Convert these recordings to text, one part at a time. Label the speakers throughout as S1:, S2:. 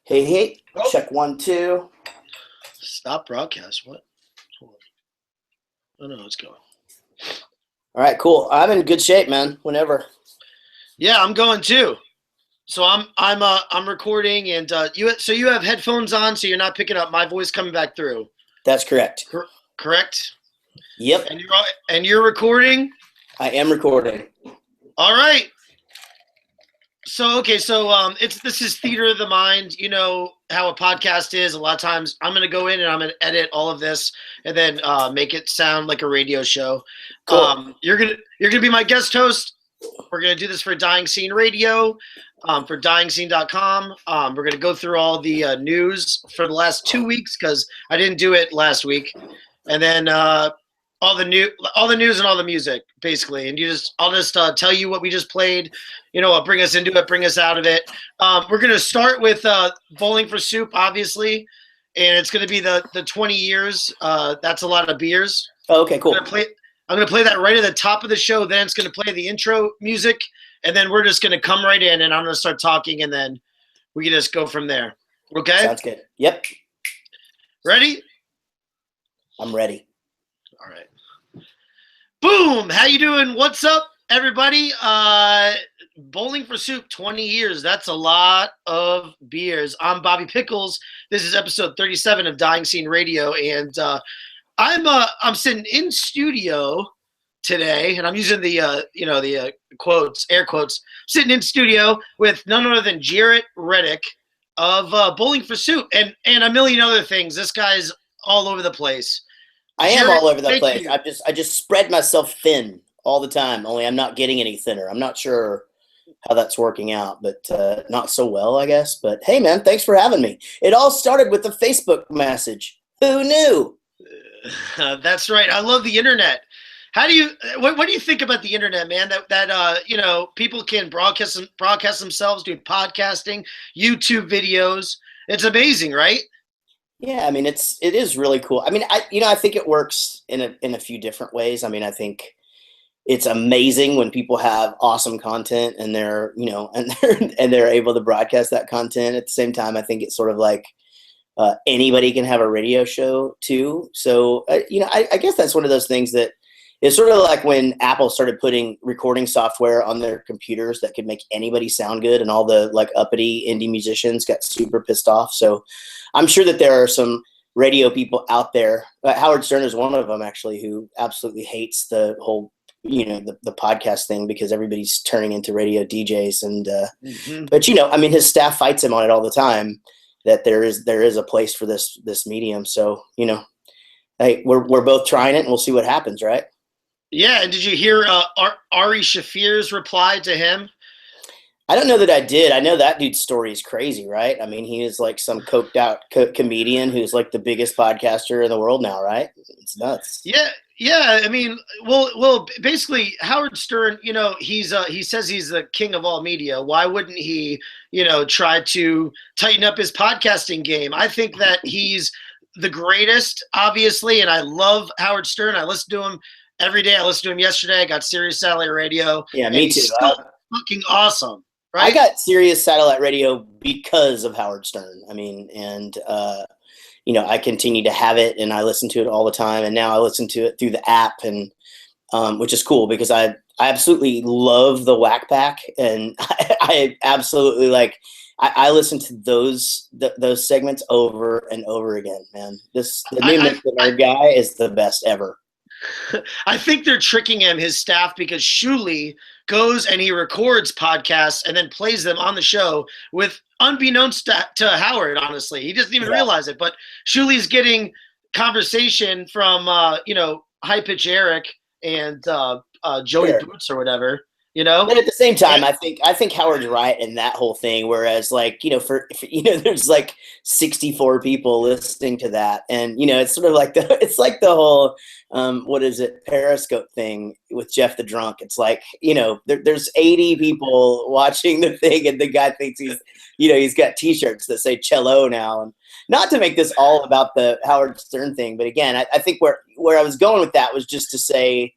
S1: Hey, hey,
S2: Oh,
S1: check 1, 2.
S2: stop broadcast. What? Hold on. I don't know what's going.
S1: All right, cool. I'm in good shape, man. Whenever.
S2: Yeah, I'm going too. So I'm recording, and you have headphones on, so you're not picking up my voice coming back through.
S1: That's correct.
S2: Correct.
S1: Yep,
S2: And you're recording.
S1: I am recording.
S2: All right. So this is theater of the mind. You know how a podcast is. A lot of times I'm gonna go in and I'm gonna edit all of this and then make it sound like a radio show.
S1: Cool.
S2: You're gonna be my guest host. We're going to do this for Dying Scene Radio, for dyingscene.com. We're going to go through all the news for the last 2 weeks because I didn't do it last week, and then all the news and all the music basically. And I'll just tell you what we just played. Bring us into it, bring us out of it. We're going to start with Bowling for Soup, obviously, and it's going to be the 20 years. That's a lot of beers.
S1: Oh, okay, cool.
S2: I'm going to play that right at the top of the show. Then it's going to play the intro music, and then we're just going to come right in, and I'm going to start talking, and then we can just go from there. Okay?
S1: Sounds good. Yep.
S2: Ready?
S1: I'm ready.
S2: All right. Boom! How you doing? What's up, everybody? Bowling for Soup, 20 years. That's a lot of beers. I'm Bobby Pickles. This is episode 37 of Dying Scene Radio, and I'm sitting in studio today, and I'm using the quotes, air quotes. Sitting in studio with none other than Jaret Reddick of Bowling for Soup and a million other things. This guy's all over the place.
S1: I am
S2: Jaret,
S1: all over the
S2: thank
S1: place.
S2: you.
S1: I just spread myself thin all the time. Only I'm not getting any thinner. I'm not sure how that's working out, but not so well, I guess. But hey, man, thanks for having me. It all started with the Facebook message. Who knew?
S2: That's right. I love the internet. What do you think about the internet, man? That people can broadcast themselves, do podcasting, YouTube videos. It's amazing, right?
S1: Yeah, I mean it is really cool. I mean, I think it works in a few different ways. I mean, I think it's amazing when people have awesome content and they're, and they're able to broadcast that content. At the same time, I think it's sort of like anybody can have a radio show too. So, I guess that's one of those things that is sort of like when Apple started putting recording software on their computers that could make anybody sound good, and all the like uppity indie musicians got super pissed off. So I'm sure that there are some radio people out there. Howard Stern is one of them, actually, who absolutely hates the whole, the podcast thing because everybody's turning into radio DJs. And, but, I mean, his staff fights him on it all the time, that there is a place for this medium. So, hey, we're both trying it, and we'll see what happens, right?
S2: Yeah, and did you hear Ari Shafir's reply to him?
S1: I don't know that I did. I know that dude's story is crazy, right? I mean, he is like some coked out comedian who's like the biggest podcaster in the world now, right? It's nuts.
S2: Yeah. I mean, well, basically, Howard Stern, he says he's the king of all media. Why wouldn't he, try to tighten up his podcasting game? I think that he's the greatest, obviously, and I love Howard Stern. I listen to him every day. I listened to him yesterday. I got Sirius Satellite Radio.
S1: Yeah, me too.
S2: He's still fucking awesome. Right?
S1: I got Sirius Satellite Radio because of Howard Stern. I mean, and I continue to have it, and I listen to it all the time. And now I listen to it through the app, and which is cool because I absolutely love the Whack Pack, and I absolutely I listen to those segments over and over again. Man, the new Nick the Nerd guy is the best ever.
S2: I think they're tricking him, his staff, because Shuli goes and he records podcasts and then plays them on the show with, unbeknownst to Howard, honestly. He doesn't even realize it. But Shuli's getting conversation from, High Pitch Eric and Joey Boots or whatever.
S1: But at the same time, I think Howard's right in that whole thing. Whereas, for there's like 64 people listening to that, and it's sort of like the whole what is it, Periscope thing with Jeff the Drunk. It's like there's 80 people watching the thing, and the guy thinks he's got T-shirts that say cello now. And not to make this all about the Howard Stern thing, but again, I think where I was going with that was just to say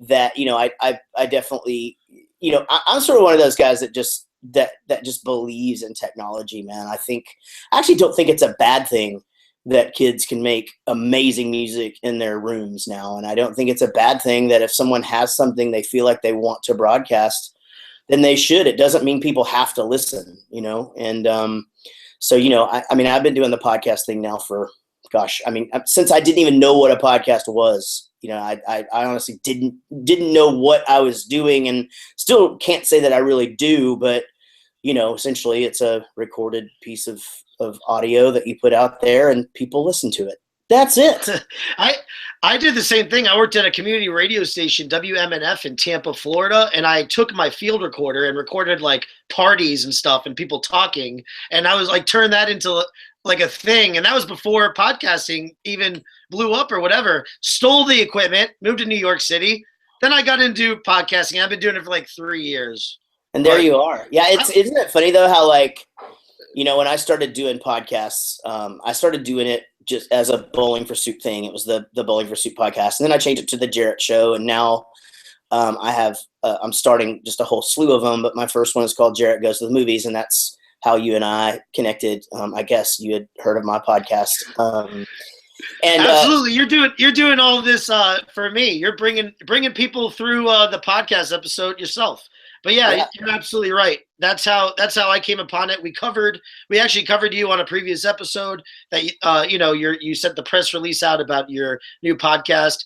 S1: that I definitely I'm sort of one of those guys that just that just believes in technology, man. I actually don't think it's a bad thing that kids can make amazing music in their rooms now. And I don't think it's a bad thing that if someone has something they feel like they want to broadcast, then they should. It doesn't mean people have to listen, And so, I mean, I've been doing the podcast thing now for, gosh, I mean, since I didn't even know what a podcast was. I honestly didn't know what I was doing, and still can't say that I really do. But essentially, it's a recorded piece of audio that you put out there, and people listen to it. That's it.
S2: I did the same thing. I worked at a community radio station, WMNF in Tampa, Florida, and I took my field recorder and recorded like parties and stuff and people talking, and I was like turned that into like a thing. And that was before podcasting even blew up or whatever. Stole the equipment, moved to New York City. Then I got into podcasting. I've been doing it for like 3 years.
S1: And there you are. Yeah, isn't it funny though how like, when I started doing podcasts, I started doing it just as a Bowling for Soup thing. It was the Bowling for Soup podcast, and then I changed it to the Jaret Show, and now I'm starting just a whole slew of them. But my first one is called Jaret Goes to the Movies, and that's how you and I connected. I guess you had heard of my podcast. And
S2: absolutely, you're doing all of this for me. You're bringing people through the podcast episode yourself. But yeah, you're absolutely right. That's how I came upon it. We actually covered you on a previous episode that you sent the press release out about your new podcast.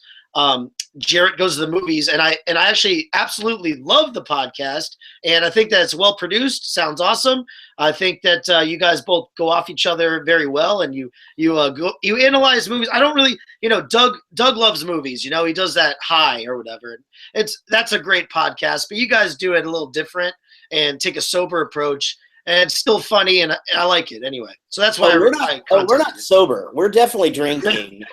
S2: Jaret Goes to the Movies, and I actually absolutely love the podcast, and I think that it's well produced. Sounds awesome. I think that you guys both go off each other very well, and you analyze movies. I don't really, Doug loves movies. He does that High or whatever. That's a great podcast, but you guys do it a little different and take a sober approach. And it's still funny, and I like it anyway. So that's why
S1: we're not sober. We're definitely drinking.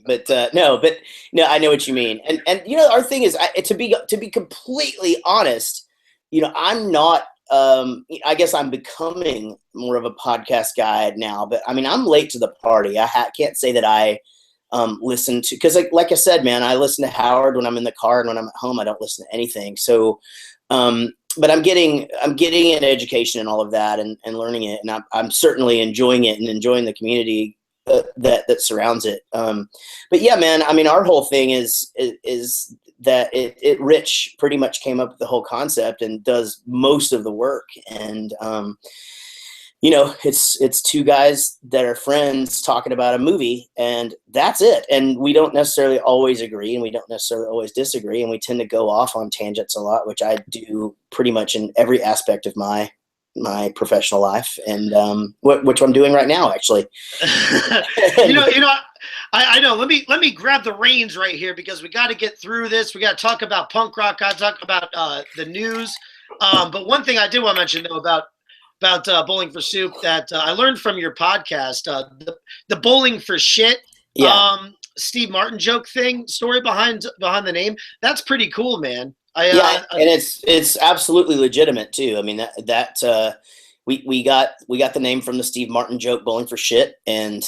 S1: But no, I know what you mean. And our thing is to be completely honest. I'm not. I guess I'm becoming more of a podcast guy now. But I mean, I'm late to the party. I can't say that I listen to, because like I said, man, I listen to Howard when I'm in the car, and when I'm at home, I don't listen to anything. So. But I'm getting an education and all of that, and learning it, and I'm certainly enjoying it and enjoying the community that surrounds it. But yeah, man, I mean, our whole thing is that Rich pretty much came up with the whole concept and does most of the work, and it's two guys that are friends talking about a movie, and that's it. And we don't necessarily always agree, and we don't necessarily always disagree, and we tend to go off on tangents a lot, which I do pretty much in every aspect of my professional life, and which I'm doing right now, actually.
S2: I know. Let me grab the reins right here, because we got to get through this. We got to talk about punk rock. Got to talk about the news. But one thing I did want to mention though about Bowling for Soup that I learned from your podcast, the Bowling for Shit, Steve Martin joke story behind the name. That's pretty cool, man.
S1: And it's absolutely legitimate too. I mean that we got the name from the Steve Martin joke, Bowling for Shit, and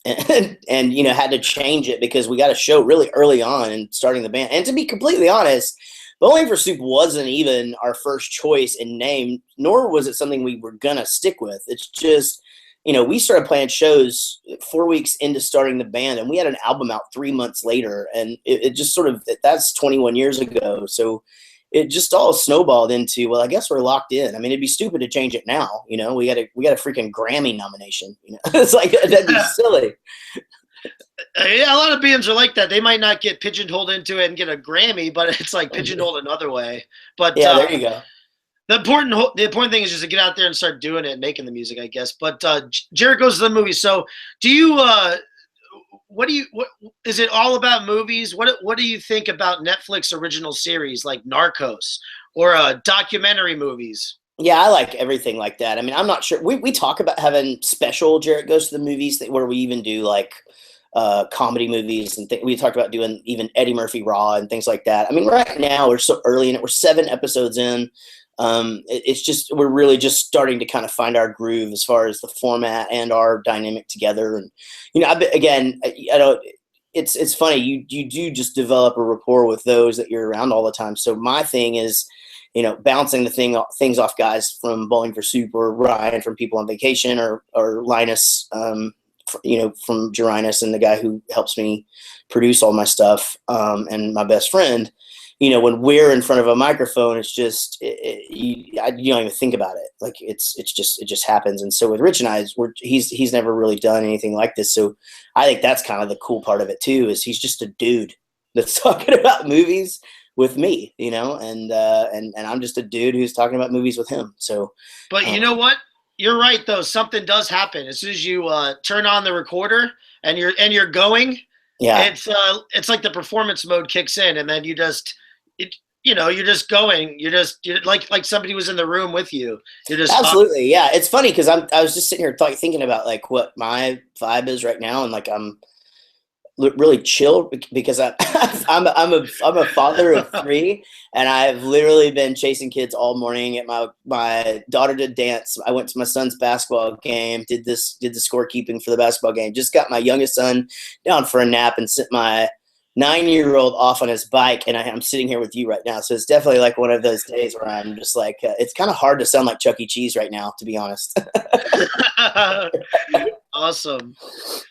S1: had to change it because we got a show really early on in starting the band. And to be completely honest, Bowling for Soup wasn't even our first choice in name, nor was it something we were going to stick with. It's just, we started playing shows 4 weeks into starting the band, and we had an album out 3 months later, and it just sort of, that's 21 years ago. So it just all snowballed into, well, I guess we're locked in. I mean, it'd be stupid to change it now. We got a freaking Grammy nomination. It's like, that'd be silly.
S2: Yeah, a lot of bands are like that. They might not get pigeonholed into it and get a Grammy, but it's like pigeonholed another way. But
S1: yeah, there you go.
S2: The important thing is just to get out there and start doing it and making the music, I guess. But Jaret Goes to the Movies. So, do you? What is it all about movies? What do you think about Netflix original series like Narcos or documentary movies?
S1: Yeah, I like everything like that. I mean, I'm not sure. We talk about having special Jaret Goes to the Movies where we even do like comedy movies, and we talked about doing even Eddie Murphy Raw and things like that. I mean, right now we're so early in it. We're 7 episodes in. It's just, we're really just starting to kind of find our groove as far as the format and our dynamic together. And, it's funny. You do just develop a rapport with those that you're around all the time. So my thing is bouncing things off guys from Bowling for Soup or Ryan from People on Vacation or Linus, from Jarinus and the guy who helps me produce all my stuff, and my best friend. When we're in front of a microphone, it's just you don't even think about it. Like it just happens. And so with Rich and I, he's never really done anything like this. So I think that's kind of the cool part of it too. Is he's just a dude that's talking about movies with me, and I'm just a dude who's talking about movies with him. So,
S2: but you know what? You're right though. Something does happen as soon as you turn on the recorder and you're going.
S1: Yeah,
S2: it's like the performance mode kicks in, and then you're just going. You're like somebody was in the room with you. You're just
S1: absolutely, yeah. It's funny because I was just sitting here thinking about like what my vibe is right now, and like I'm really chill because I'm a father of 3, and I've literally been chasing kids all morning. At my daughter did dance. I went to my son's basketball game, did the scorekeeping for the basketball game. Just got my youngest son down for a nap and sent my 9-year-old off on his bike, and I'm sitting here with you right now. So it's definitely like one of those days where I'm just like, it's kind of hard to sound like Chuck E. Cheese right now, to be honest.
S2: Awesome.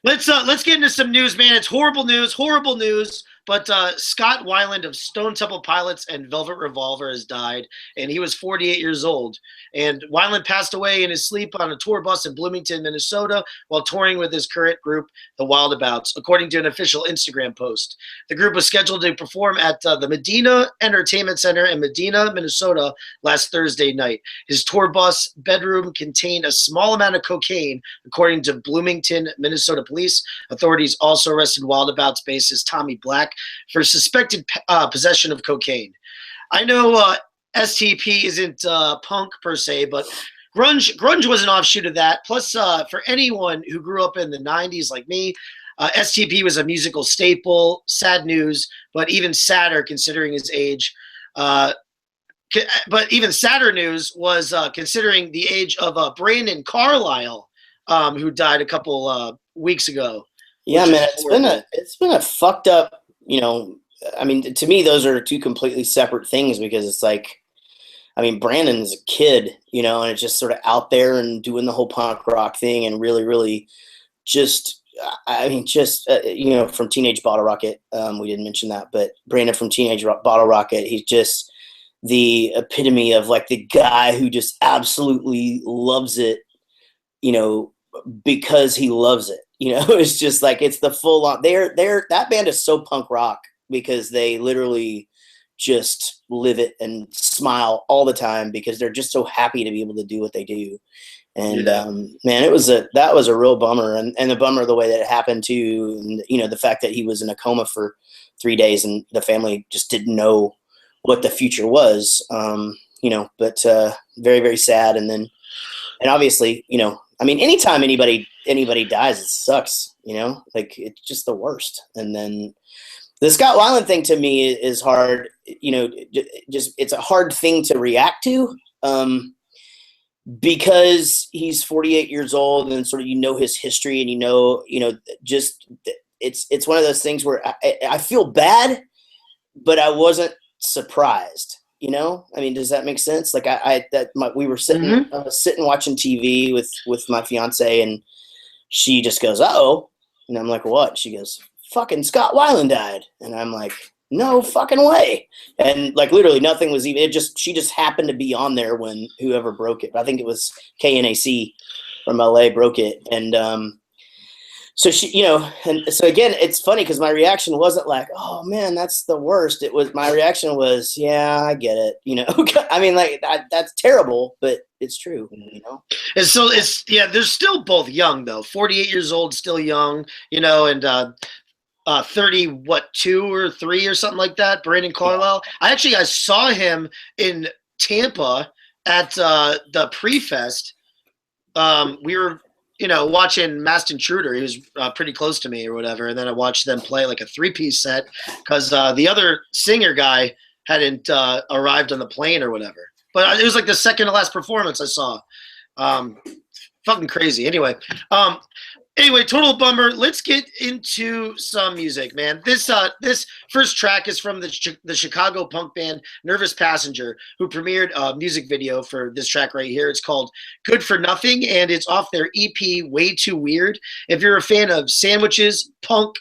S2: Let's get into some news, man. It's horrible news. But Scott Weiland of Stone Temple Pilots and Velvet Revolver has died, and he was 48 years old. And Weiland passed away in his sleep on a tour bus in Bloomington, Minnesota, while touring with his current group, the Wildabouts, according to an official Instagram post. The group was scheduled to perform at the Medina Entertainment Center in Medina, Minnesota, last Thursday night. His tour bus bedroom contained a small amount of cocaine, according to Bloomington, Minnesota police. Authorities also arrested Wildabouts bassist Tommy Black for suspected possession of cocaine. I know STP isn't punk per se, but grunge was an offshoot of that. Plus, for anyone who grew up in the 90s like me, STP was a musical staple. Sad news, but even sadder considering his age. But even sadder news was considering the age of Brandon Carlisle, who died a couple weeks ago.
S1: Yeah, man, it's been a fucked up. I mean, to me, those are 2 completely separate things because it's like, I mean, Brandon's a kid, and it's just sort of out there and doing the whole punk rock thing and really, really just, from Teenage Bottle Rocket, we didn't mention that, but Brandon from Teenage Bottle Rocket, he's just the epitome of like the guy who just absolutely loves it, because he loves it. It's just like it's the full on. That band is so punk rock because they literally just live it and smile all the time because they're just so happy to be able to do what they do. And man, that was a real bummer, and a bummer the way that it happened too. And, the fact that he was in a coma for 3 days and the family just didn't know what the future was. But very, very sad. And obviously, I mean, anytime anybody dies, it sucks, like it's just the worst. And then the Scott Weiland thing to me is hard, just it's a hard thing to react to, because he's 48 years old and sort of, his history and, just it's one of those things where I feel bad, but I wasn't surprised. I mean, does that make sense? Like we were sitting watching TV with my fiance, and she just goes, "Uh-oh," and I'm like, "What?" She goes, "Fucking Scott Weiland died," and I'm like, "No fucking way!" And like literally nothing was even. She just happened to be on there when whoever broke it. I think it was KNAC from LA broke it, and so she, and so again, it's funny because my reaction wasn't like, "Oh man, that's the worst." My reaction was, "Yeah, I get it." I mean, like that's terrible, but it's true.
S2: And so they're still both young though. 48 years old, still young. And 30, 2 or 3 or something like that. Brandon Carlisle. I saw him in Tampa at the Pre-Fest. We were watching Masked Intruder. He was pretty close to me or whatever. And then I watched them play like a 3-piece set because the other singer guy hadn't arrived on the plane or whatever. But it was like the second to last performance I saw. Fucking crazy. Anyway, Anyway, total bummer. Let's get into some music, man. This first track is from the Chicago punk band Nervous Passenger, who premiered a music video for this track right here. It's called "Good for Nothing," and it's off their EP "Way Too Weird." If you're a fan of sandwiches, punk,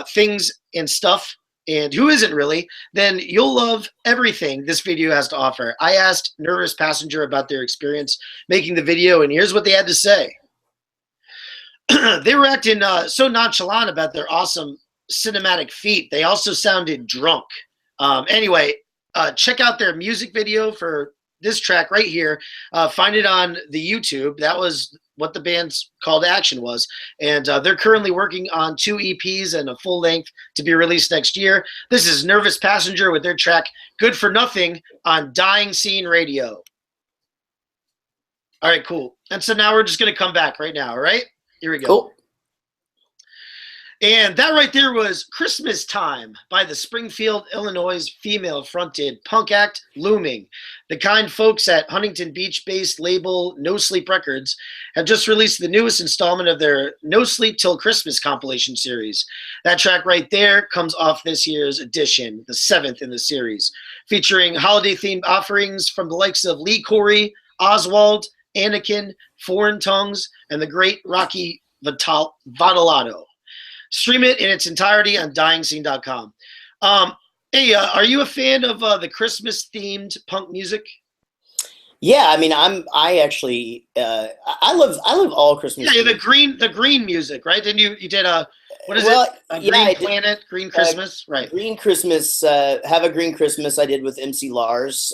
S2: things, and stuff, and who isn't really, then you'll love everything this video has to offer. I asked Nervous Passenger about their experience making the video, and here's what they had to say. They were acting so nonchalant about their awesome cinematic feat. They also sounded drunk. Anyway, check out their music video for this track right here. Find it on the YouTube. That was what the band's call to action was. And they're currently working on 2 EPs and a full length to be released next year. This is Nervous Passenger with their track Good for Nothing on Dying Scene Radio. All right, cool. And so now we're just going to come back right now, all right? Here we go.
S1: Cool.
S2: And that right there was Christmas Time by the Springfield, Illinois female-fronted punk act Looming. The kind folks at Huntington Beach-based label No Sleep Records have just released the newest installment of their No Sleep Till Christmas compilation series. That track right there comes off this year's edition, the 7th in the series, featuring holiday-themed offerings from the likes of Lee Corey, Oswald, Anakin, Foreign Tongues, and the great Rocky Votolato. Stream it in its entirety on dyingscene.com. Hey, are you a fan of the Christmas-themed punk music?
S1: Yeah, I mean, I actually I love all Christmas.
S2: Yeah,
S1: music.
S2: the green music, right? Didn't you did a what is it? A Green Planet, Green Christmas, right?
S1: Green Christmas. Have a Green Christmas. I did with MC Lars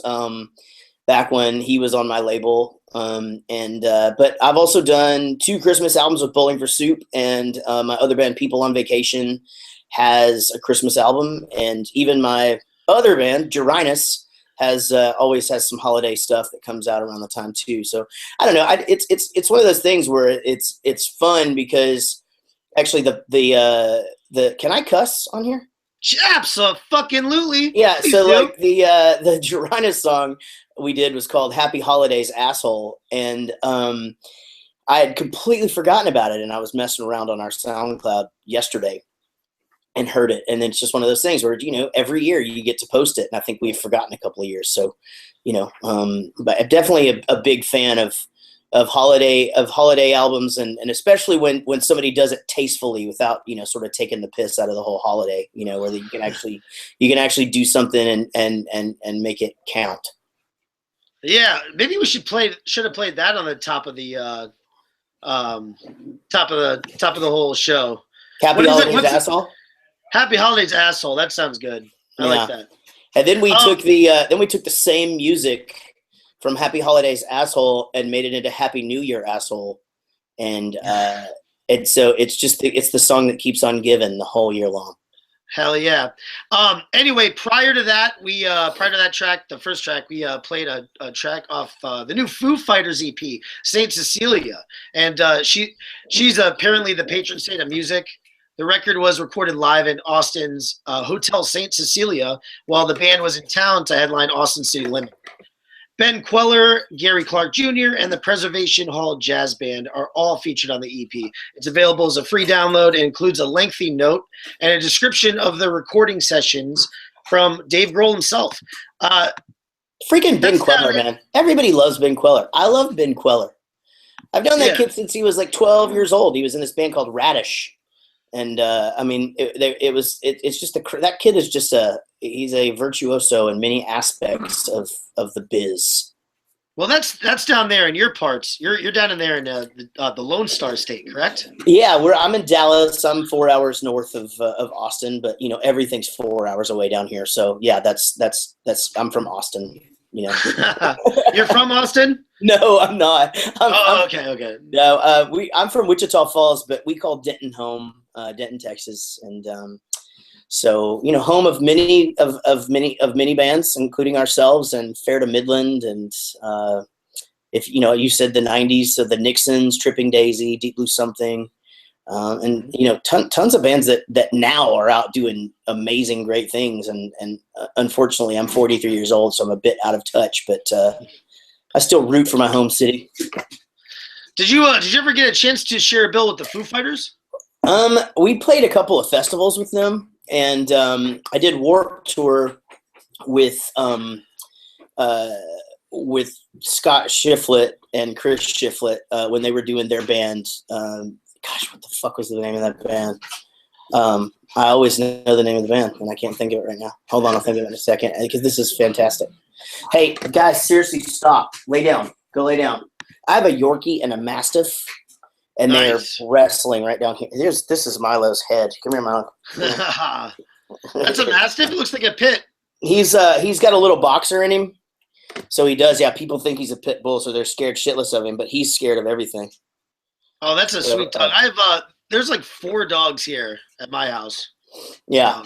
S1: back when he was on my label. But I've also done 2 Christmas albums with Bowling for Soup, and my other band, People on Vacation, has a Christmas album, and even my other band, Jaret, has always has some holiday stuff that comes out around the time too. So I don't know. It's one of those things where it's fun because actually the can I cuss on here?
S2: Absolutely.
S1: Yeah.
S2: Please
S1: So
S2: do.
S1: like the Jaret song we did was called Happy Holidays, Asshole. And I had completely forgotten about it. And I was messing around on our SoundCloud yesterday and heard it. And it's just one of those things where, every year you get to post it. And I think we've forgotten a couple of years. So, but I'm definitely a big fan of holiday albums. And especially when somebody does it tastefully without, sort of taking the piss out of the whole holiday, where you can actually do something and make it count.
S2: Yeah, maybe we should have played that on the top of the whole show.
S1: Happy Holidays, Asshole.
S2: Happy Holidays, Asshole. That sounds good. I like that.
S1: And then we took the same music from Happy Holidays, Asshole, and made it into Happy New Year, Asshole. And so it's the song that keeps on giving the whole year long.
S2: Hell yeah. Anyway, prior to that track, the first track, we played a track off the new Foo Fighters EP, Saint Cecilia. And she's apparently the patron saint of music. The record was recorded live in Austin's Hotel Saint Cecilia while the band was in town to headline Austin City Limit. Ben Queller, Gary Clark Jr., and the Preservation Hall Jazz Band are all featured on the EP. It's available as a free download and includes a lengthy note and a description of the recording sessions from Dave Grohl himself.
S1: Freaking Ben Queller, man. Everybody loves Ben Queller. I love Ben Queller. I've known that kid since he was like 12 years old. He was in this band called Radish. And it's just that kid is just he's a virtuoso in many aspects of the biz.
S2: Well, that's down there in your parts. You're down in there in the Lone Star State, correct?
S1: Yeah, I'm in Dallas. I'm 4 hours north of Austin, but everything's 4 hours away down here. So yeah, that's I'm from Austin.
S2: You're from Austin?
S1: No, I'm not.
S2: Okay.
S1: No, I'm from Wichita Falls, but we call Denton home, Denton, Texas, and so home of many bands, including ourselves, and Fair to Midland, and if you said the '90s, so the Nixons, Tripping Daisy, Deep Blue Something, and tons of bands that now are out doing amazing, great things, and unfortunately, I'm 43 years old, so I'm a bit out of touch, but I still root for my home city.
S2: Did you ever get a chance to share a bill with the Foo Fighters?
S1: We played a couple of festivals with them, and I did Warped Tour with Scott Shiflett and Chris Shiflett when they were doing their band. Gosh, what the fuck was the name of that band? I always know the name of the band, and I can't think of it right now. Hold on, I'll think of it in a second, because this is fantastic. Hey, guys, seriously, stop. Lay down. Go lay down. I have a Yorkie and a Mastiff, and
S2: Nice.
S1: they're wrestling right down here. This is Milo's head. Come here, Milo.
S2: That's a Mastiff? It looks like a pit.
S1: He's got a little boxer in him. So he does, yeah. People think he's a pit bull, so they're scared shitless of him, but he's scared of everything.
S2: Oh, that's a sweet dog. I have there's like 4 dogs here at my house.
S1: Yeah.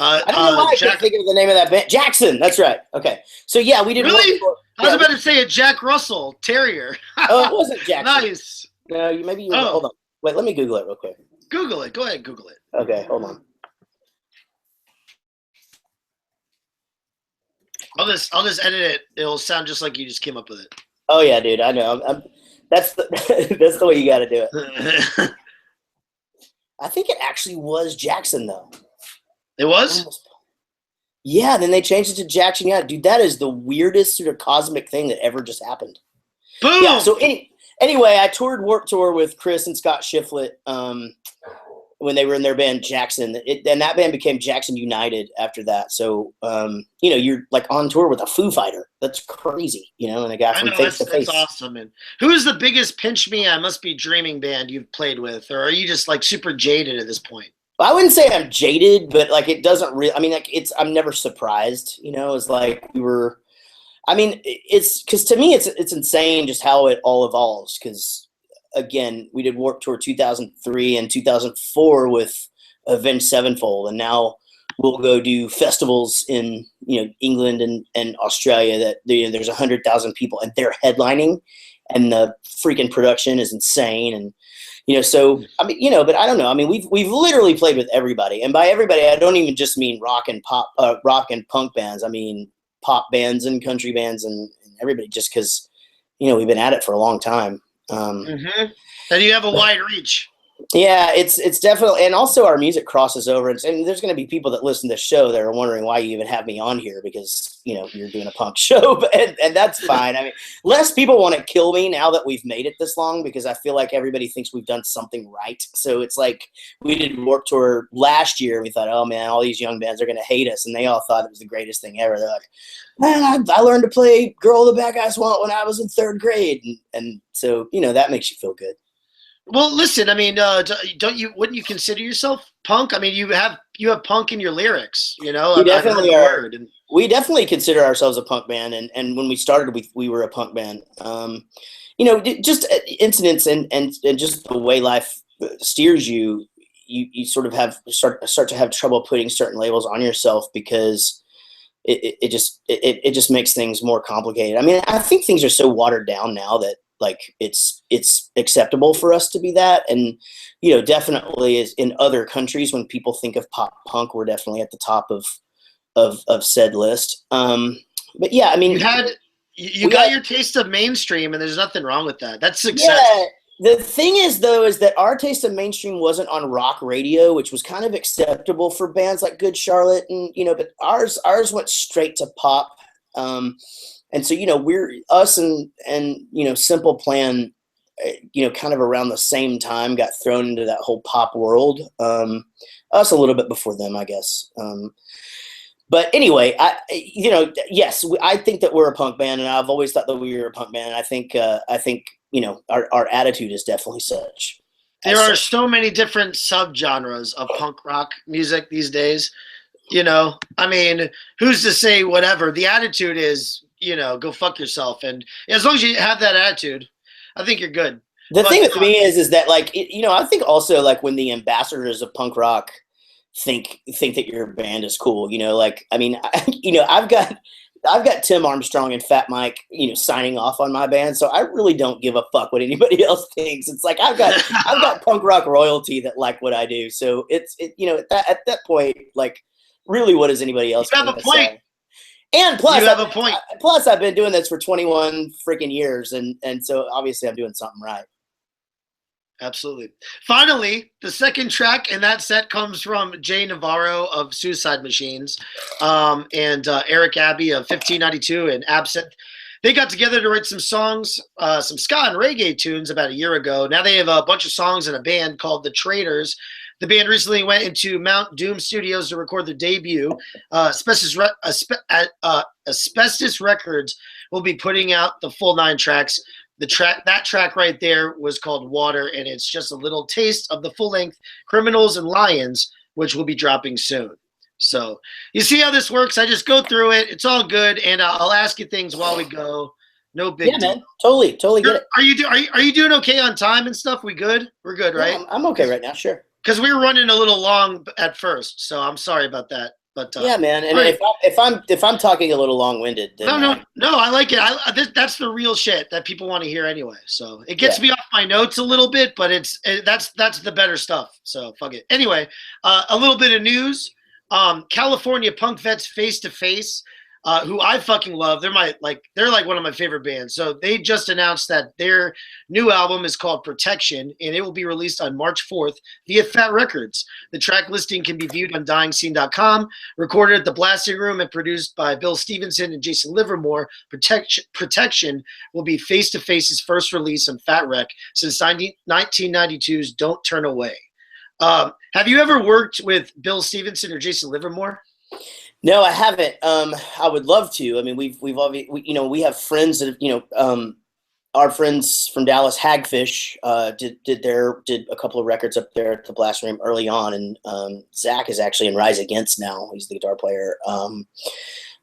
S1: I don't know why I can't think of the name of that band. Jackson, that's right. Okay. So yeah, we did.
S2: Really? I was about to say a Jack Russell Terrier.
S1: Oh, it wasn't Jackson.
S2: Nice.
S1: No, maybe you. Hold on. Wait, let me Google it real quick.
S2: Google it. Go ahead, Google it.
S1: Okay, hold on.
S2: I'll just edit it. It'll sound just like you just came up with it.
S1: Oh yeah, dude. I know. That's the way you got to do it. I think it actually was Jackson though.
S2: It was?
S1: Yeah, then they changed it to Jackson. Yeah, dude, that is the weirdest sort of cosmic thing that ever just happened.
S2: Boom!
S1: Yeah, so anyway, I toured Warped Tour with Chris and Scott Shiflett when they were in their band Jackson. And that band became Jackson United after that. So, you're like on tour with a Foo Fighter. That's crazy, and a guy from Face to Face.
S2: That's awesome, man. Who is the biggest Pinch Me, I Must Be Dreaming band you've played with? Or are you just like super jaded at this point?
S1: I wouldn't say I'm jaded, but like it doesn't really. I mean, like I'm never surprised. It's like we were. I mean, it's because to me it's insane just how it all evolves. Because again, we did Warped Tour 2003 and 2004 with Avenged Sevenfold, and now we'll go do festivals in England and Australia that there's 100,000 people and they're headlining, and the freaking production is insane. And so I mean, but I don't know. I mean, we've literally played with everybody, and by everybody, I don't even just mean rock and punk bands. I mean pop bands and country bands and everybody. Just because we've been at it for a long time.
S2: And you have a wide reach.
S1: Yeah, it's definitely, and also our music crosses over, and there's going to be people that listen to the show that are wondering why you even have me on here, because you're doing a punk show, and that's fine. I mean, less people want to kill me now that we've made it this long, because I feel like everybody thinks we've done something right. So it's like we did Warped Tour last year, and we thought, oh man, all these young bands are going to hate us, and they all thought it was the greatest thing ever. They're like, man, I learned to play Girl the Bad Guys Want when I was in 3rd grade, and so that makes you feel good.
S2: Well, listen, I mean, wouldn't you consider yourself punk? I mean, you have punk in your lyrics,
S1: We definitely are. We definitely consider ourselves a punk band, and when we started, we were a punk band. Just incidents and just the way life steers you, you sort of start to have trouble putting certain labels on yourself, because it just makes things more complicated. I mean, I think things are so watered down now that like it's acceptable for us to be that, and definitely is in other countries when people think of pop punk, we're definitely at the top of said list. But yeah, I mean, you got your taste of mainstream, and there's nothing wrong with that. That's success. Yeah. The thing is, though, is that our taste of mainstream wasn't on rock radio, which was kind of acceptable for bands like Good Charlotte, and but ours went straight to pop. And so, we're us and Simple Plan, kind of around the same time got thrown into that whole pop world. Us a little bit before them, I guess. But anyway, yes, I think that we're a punk band, and I've always thought that we were a punk band. And I think our attitude is definitely such.
S2: There are so many different subgenres of punk rock music these days. I mean, who's to say whatever? The attitude is, go fuck yourself. And as long as you have that attitude, I think you're good.
S1: The thing with me is that, like, I think also, like, when the ambassadors of punk rock think that your band is cool, like, I mean, I've got Tim Armstrong and Fat Mike, signing off on my band, so I really don't give a fuck what anybody else thinks. It's like I've got punk rock royalty that like what I do, so it's at that point, like, really, what does anybody else
S2: have a point?
S1: say? And plus,
S2: You have a point.
S1: I've been doing this for 21 freaking years, and so obviously I'm doing something right.
S2: Absolutely. Finally, the second track in that set comes from Jay Navarro of Suicide Machines, and Eric Abbey of 1592 and Absinthe. They got together to write some songs, some ska and reggae tunes about a year ago. Now they have a bunch of songs in a band called The Traders. The band recently went into Mount Doom Studios to record their debut. Asbestos Records will be putting out the full 9 tracks. That track right there was called Water, and it's just a little taste of the full-length Criminals and Lions, which will be dropping soon. So you see how this works? I just go through it. It's all good, and I'll ask you things while we go. No big deal.
S1: Man. Totally get it.
S2: Are you doing okay on time and stuff? We good? We're good, right?
S1: Yeah, I'm okay right now. Sure.
S2: Because we were running a little long at first, so I'm sorry about that. But
S1: yeah, man. And
S2: right.
S1: if I'm talking a little long-winded, then
S2: no, I like it. That's the real shit that people want to hear anyway. So it gets me off my notes a little bit, but that's the better stuff. So fuck it. Anyway, a little bit of news. California Punk Vets Face to Face, who I fucking love. They're like one of my favorite bands. So they just announced that their new album is called Protection, and it will be released on March 4th via Fat Records. The track listing can be viewed on DyingScene.com. Recorded at the Blasting Room and produced by Bill Stevenson and Jason Livermore, Protection will be Face to Face's first release on Fat Rec since 1992's Don't Turn Away. Have you ever worked with Bill Stevenson or Jason Livermore?
S1: No, I haven't. I would love to. I mean, we have friends that our friends from Dallas, Hagfish, did a couple of records up there at the Blast Room early on, and Zach is actually in Rise Against now. He's the guitar player.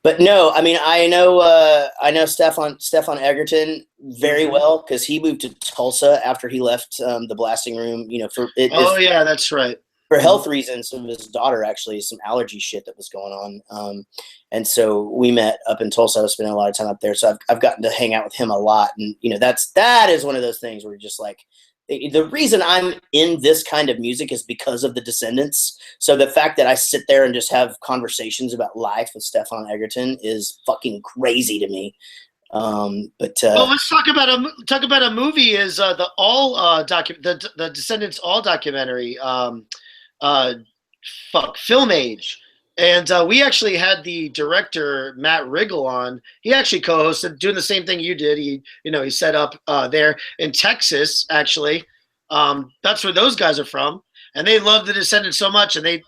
S1: But no, I mean, I know Stefan Egerton very well because he moved to Tulsa after he left the Blasting Room.
S2: Yeah, that's right.
S1: For health reasons, of his daughter, actually, some allergy shit that was going on. And so we met up in Tulsa. I was spending a lot of time up there. So I've gotten to hang out with him a lot. And, that is one of those things where you're just like, the reason I'm in this kind of music is because of the Descendants. So the fact that I sit there and just have conversations about life with Stefan Egerton is fucking crazy to me. Well,
S2: let's talk about a movie. Is the Descendants All documentary? Film Age. And we actually had the director, Matt Riggle, on. He actually co-hosted, doing the same thing you did. He set up there in Texas, actually. That's where those guys are from. And they love the Descendants so much, and they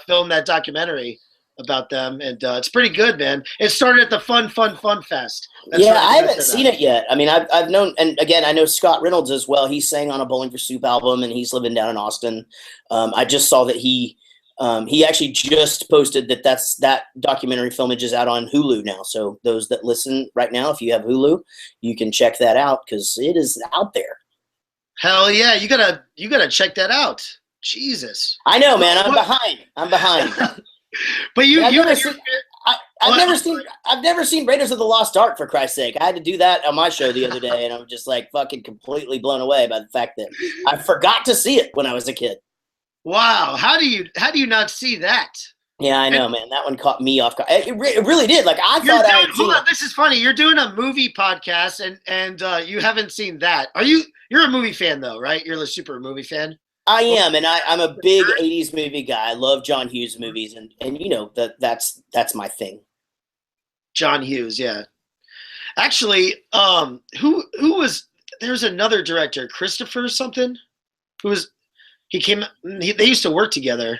S2: filmed that documentary about them. And it's pretty good, man. It started at the Fun Fest.
S1: I haven't seen it yet. I mean, I've known, and again, I know Scott Reynolds as well. He sang on a Bowling for Soup album, and he's living down in Austin. I just saw that he actually just posted that documentary Filmage is out on Hulu now. So those that listen right now, if you have Hulu, you can check that out because it is out there.
S2: Hell yeah, you gotta check that out. Jesus,
S1: I know, man. I'm behind.
S2: But
S1: I've never seen Raiders of the Lost Ark, for Christ's sake. I had to do that on my show the other day, and I'm just like fucking completely blown away by the fact that I forgot to see it when I was a kid.
S2: Wow, how do you not see that?
S1: Yeah, I know, man. That one caught me off guard. It really did. Like I thought I had seen it.
S2: This is funny. You're doing a movie podcast, and you haven't seen that. You're a movie fan though, right? You're a super movie fan.
S1: I am, and I'm a big '80s movie guy. I love John Hughes movies, and that's my thing.
S2: John Hughes, yeah. Actually, who was? There's another director, Christopher something, they used to work together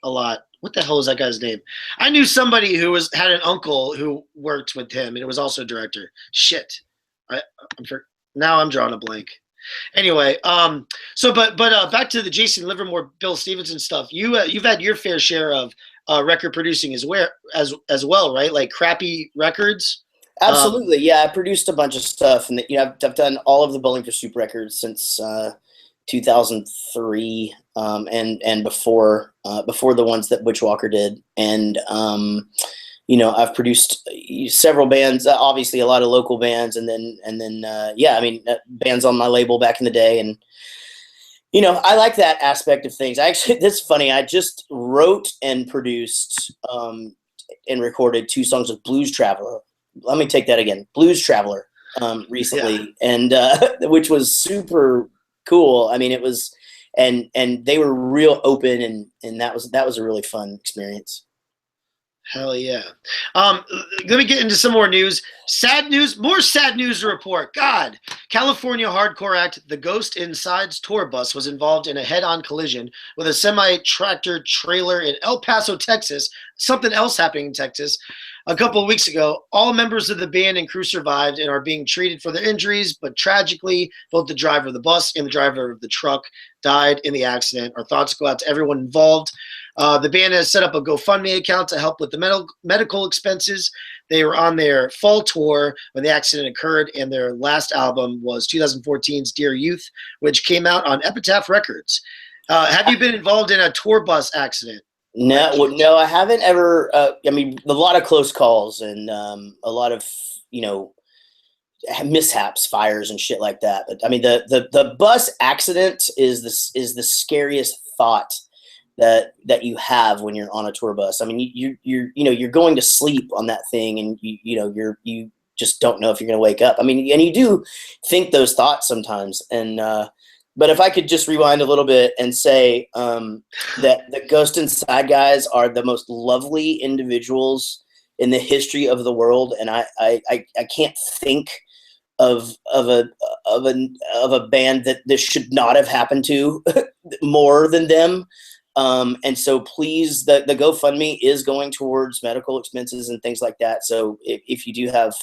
S2: a lot. What the hell is that guy's name? I knew somebody who had an uncle who worked with him, and it was also a director. Shit, now I'm drawing a blank. Anyway, but back to the Jason Livermore, Bill Stevenson stuff. You've had your fair share of record producing as well, right? Like crappy records.
S1: Absolutely, yeah. I produced a bunch of stuff, and I've done all of the Bowling for Soup records since 2003, and before the ones that Butch Walker did, and I've produced several bands, obviously a lot of local bands, and then bands on my label back in the day. And, I like that aspect of things. Actually, that's funny. I just wrote and produced and recorded 2 songs with Blues Traveler. Let me take that again, Blues Traveler, recently, and which was super cool. I mean, it was, and they were real open, and that was a really fun experience.
S2: Hell yeah. Let me get into some more news. More sad news to report. God, California hardcore act The Ghost Inside's tour bus was involved in a head-on collision with a semi-tractor trailer in El Paso, Texas. Something else happening in Texas. A couple of weeks ago, all members of the band and crew survived and are being treated for their injuries, but tragically, both the driver of the bus and the driver of the truck died in the accident. Our thoughts go out to everyone involved. The band has set up a GoFundMe account to help with the medical expenses. They were on their fall tour when the accident occurred, and their last album was 2014's Dear Youth, which came out on Epitaph Records. Have you been involved in a tour bus accident?
S1: No, I haven't ever. I mean, a lot of close calls and a lot of, mishaps, fires and shit like that. But I mean, the bus accident is the scariest thought that you have when you're on a tour bus. I mean, you're going to sleep on that thing, and you just don't know if you're going to wake up. I mean, and you do think those thoughts sometimes. And but if I could just rewind a little bit and say that the Ghost Inside guys are the most lovely individuals in the history of the world, and I can't think of a band that this should not have happened to more than them. And so please, the GoFundMe is going towards medical expenses and things like that. So if you do have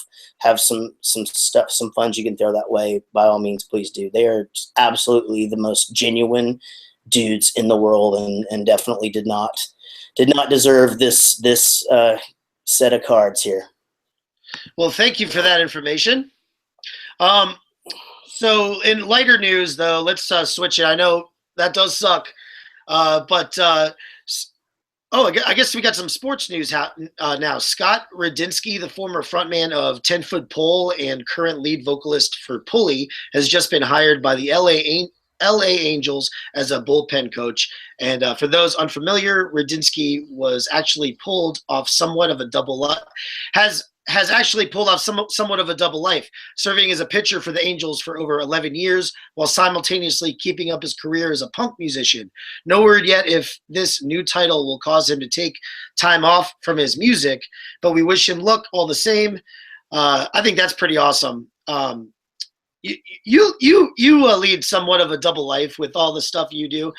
S1: some stuff, some funds you can throw that way, by all means, please do. They are absolutely the most genuine dudes in the world, and definitely did not deserve this set of cards here.
S2: Well, thank you for that information. So in lighter news, though, let's switch it. I know that does suck. I guess we got some sports news now. Scott Radinsky, the former frontman of 10 Foot Pole and current lead vocalist for Pulley, has just been hired by the LA Angels as a bullpen coach. And for those unfamiliar, Radinsky was actually pulled off somewhat of a double life, has actually pulled off somewhat of a double life, serving as a pitcher for the Angels for over 11 years while simultaneously keeping up his career as a punk musician. No word yet if this new title will cause him to take time off from his music, but we wish him luck all the same. I think that's pretty awesome. You lead somewhat of a double life with all the stuff you do.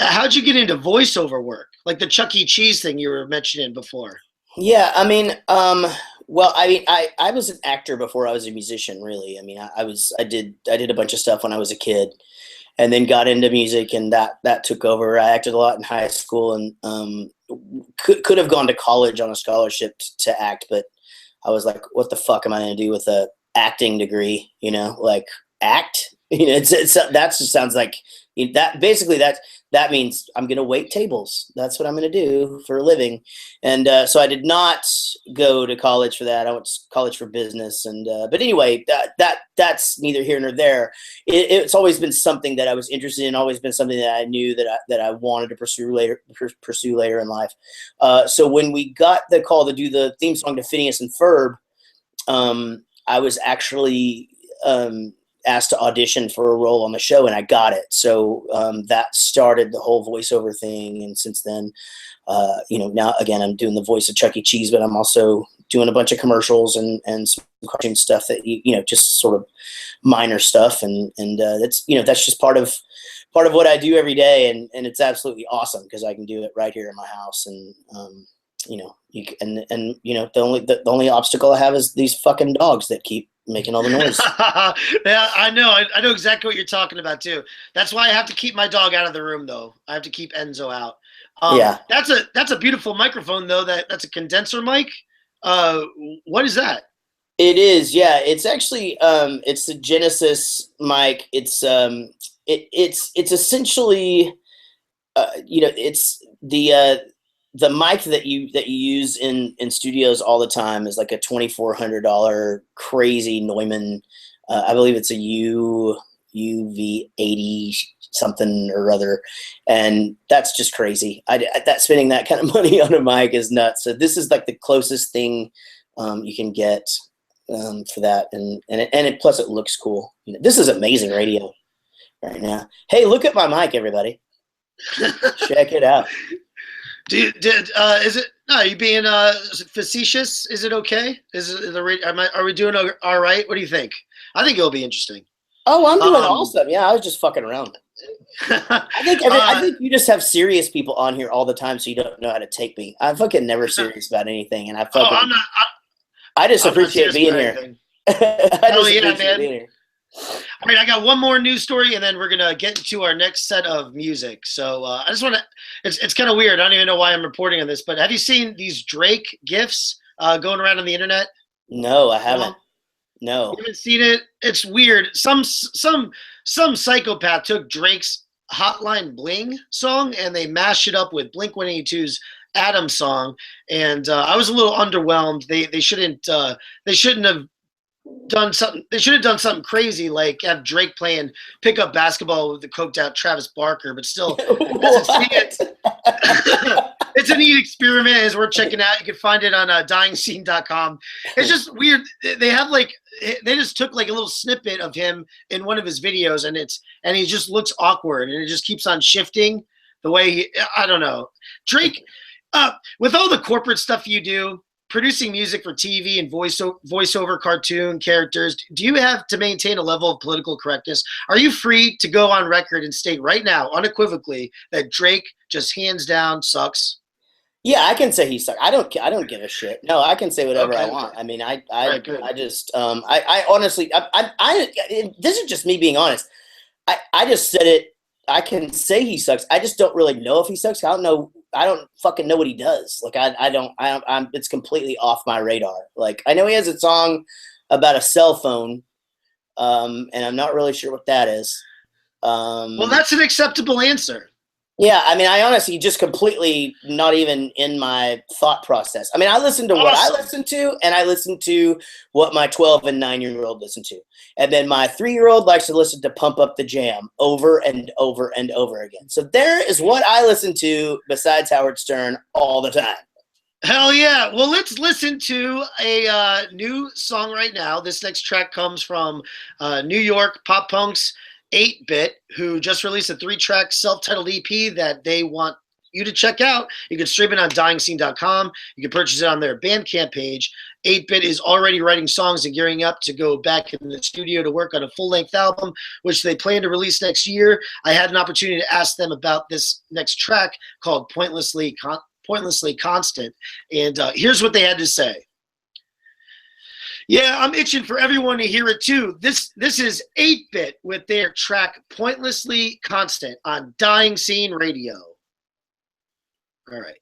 S2: How'd you get into voiceover work, like the Chuck E. Cheese thing you were mentioning before?
S1: Yeah, I mean, well, I was an actor before I was a musician, really. I mean, I did a bunch of stuff when I was a kid, and then got into music, and that took over. I acted a lot in high school, and could have gone to college on a scholarship to act, but I was like, what the fuck am I going to do with a acting degree? Like act? That just sounds like that. Basically, that means I'm going to wait tables. That's what I'm going to do for a living. And so I did not go to college for that. I went to college for business. And but anyway, that's neither here nor there. It's always been something that I was interested in. Always been something that I knew that I wanted to pursue later in life. So when we got the call to do the theme song to Phineas and Ferb, I was actually asked to audition for a role on the show, and I got it. So that started the whole voiceover thing. And since then, now again, I'm doing the voice of Chuck E. Cheese, but I'm also doing a bunch of commercials and some cartoon stuff that, just sort of minor stuff. And that's just part of what I do every day. And it's absolutely awesome because I can do it right here in my house. And, the only obstacle I have is these fucking dogs that keep making all the noise.
S2: Yeah, I know. I know exactly what you're talking about too. That's why I have to keep my dog out of the room, though. I have to keep Enzo out.
S1: Yeah.
S2: That's a beautiful microphone, though. That's a condenser mic. What is that?
S1: It is. Yeah. It's actually it's the Genesis mic. It's essentially it's the mic that you use in studios all the time is like a $2,400 crazy Neumann. I believe it's a UV80 something or other, and that's just crazy. That spending that kind of money on a mic is nuts. So this is like the closest thing you can get for that, and it plus it looks cool. You know, this is amazing radio right now. Hey, look at my mic, everybody. Check it out.
S2: Is it? No, are you being facetious? Is it okay? Are we doing all right? What do you think? I think it'll be interesting.
S1: Oh, I'm doing awesome. Yeah, I was just fucking around. I think you just have serious people on here all the time, so you don't know how to take me. I'm fucking never serious about anything, and I just appreciate being here.
S2: Hell yeah, man. All right, I got one more news story, and then we're gonna get into our next set of music. So I just want to. It's kind of weird. I don't even know why I'm reporting on this, but have you seen these Drake gifs going around on the internet?
S1: No, I haven't. No,
S2: you haven't seen it. It's weird. Some psychopath took Drake's Hotline Bling song and they mashed it up with Blink-182's Adam song, and I was a little underwhelmed. They shouldn't have done something. They should have done something crazy like have Drake playing pickup basketball with the coked out Travis Barker, but still, it's a neat experiment. It's worth checking out. You can find it on dyingscene.com. It's just weird. They just took like a little snippet of him in one of his videos, and he just looks awkward, and it just keeps on shifting the way I don't know. Drake, with all the corporate stuff you do, producing music for TV and voiceover cartoon characters, do you have to maintain a level of political correctness? Are you free to go on record and state right now, unequivocally, that Drake just hands down sucks?
S1: Yeah, I can say he sucks. I don't give a shit. No, I can say whatever I want. I mean, I honestly, this is just me being honest. I just said it. I can say he sucks. I just don't really know if he sucks. I don't know. I don't fucking know what he does. Like I'm it's completely off my radar. Like I know he has a song about a cell phone, and I'm not really sure what that is.
S2: Well, that's an acceptable answer.
S1: Yeah, I mean, I honestly just completely not even in my thought process. I mean, I listen to what I listen to, and I listen to what my 12 and 9-year-old listen to. And then my 3-year-old likes to listen to Pump Up the Jam over and over and over again. So there is what I listen to besides Howard Stern all the time.
S2: Hell yeah. Well, let's listen to a new song right now. This next track comes from New York pop punks 8-Bit, who just released a 3-track self-titled EP that they want you to check out. You can stream it on dyingscene.com. You can purchase it on their Bandcamp page. 8-Bit is already writing songs and gearing up to go back in the studio to work on a full-length album, which they plan to release next year. I had an opportunity to ask them about this next track called Pointlessly Constant, and here's what they had to say. Yeah, I'm itching for everyone to hear it too. This is 8-Bit with their track Pointlessly Constant on Dying Scene Radio. All right.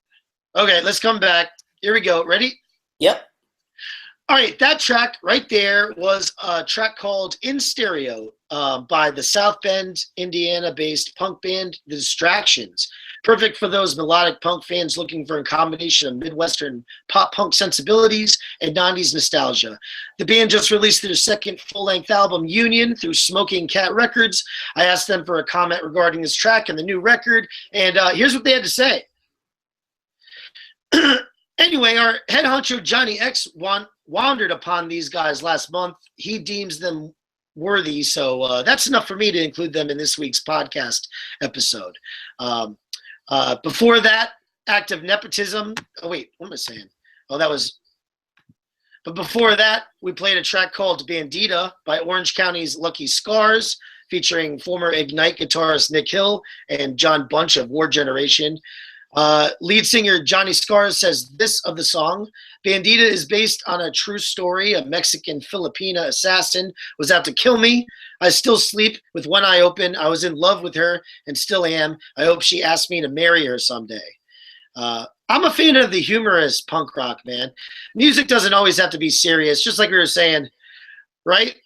S2: Okay, let's come back. Here we go. Ready?
S1: Yep.
S2: All right, that track right there was a track called In Stereo by the South Bend, Indiana-based punk band The Distractions. Perfect for those melodic punk fans looking for a combination of Midwestern pop-punk sensibilities and 90s nostalgia. The band just released their second full-length album, Union, through Smoking Cat Records. I asked them for a comment regarding this track and the new record, and here's what they had to say. Anyway, our head honcho Johnny X wandered upon these guys last month. He deems them worthy, so that's enough for me to include them in this week's podcast episode. Before that, act of nepotism. Oh, wait, what am I saying? But before that, we played a track called Bandita by Orange County's Lucky Scars, featuring former Ignite guitarist Nick Hill and John Bunch of War Generation. Lead singer Johnny Scars says this of the song: Bandita is based on a true story. A Mexican Filipina assassin was out to kill me. I still sleep with one eye open. I was in love with her and still am. I hope she asks me to marry her someday. I'm a fan of the humorous punk rock, man. Music doesn't always have to be serious, just like we were saying, right?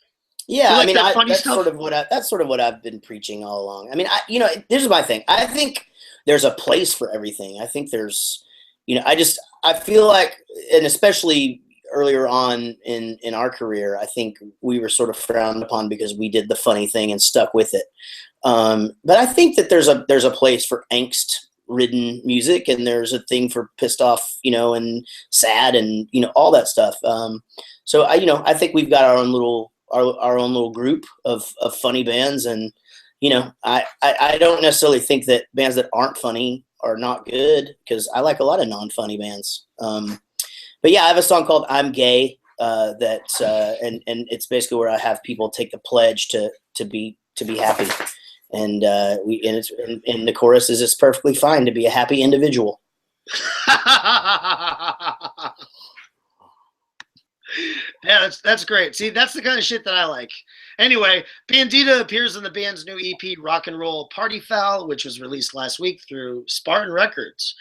S1: Yeah,
S2: like
S1: I mean,
S2: that's
S1: sort of what I've been preaching all along. I mean, this is my thing. I think there's a place for everything. I think there's, I feel like, and especially earlier on in our career, I think we were sort of frowned upon because we did the funny thing and stuck with it. But I think that there's a place for angst-ridden music, and there's a thing for pissed off, and sad, and all that stuff. So I think we've got our own little group of funny bands, and I don't necessarily think that bands that aren't funny are not good, because I like a lot of non-funny bands. But yeah, I have a song called "I'm Gay" and it's basically where I have people take the pledge to be happy, and and the chorus is, "It's perfectly fine to be a happy individual."
S2: Yeah, that's great. See, that's the kind of shit that I like. Anyway, Bandita appears in the band's new EP, Rock and Roll Party Foul, which was released last week through Spartan Records.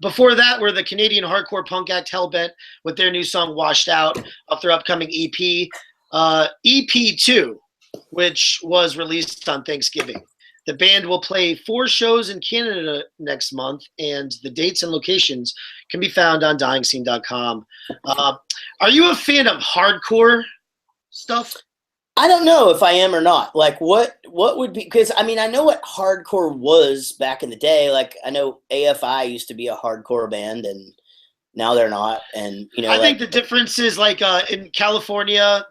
S2: Before that were the Canadian hardcore punk act Hellbent with their new song Washed Out off their upcoming EP, EP2, which was released on Thanksgiving. The band will play 4 shows in Canada next month, and the dates and locations can be found on dyingscene.com. Are you a fan of hardcore stuff?
S1: I don't know if I am or not. Like, what would be, because I mean, I know what hardcore was back in the day. Like, I know AFI used to be a hardcore band, and now they're not. And
S2: I think the difference is, like, in California,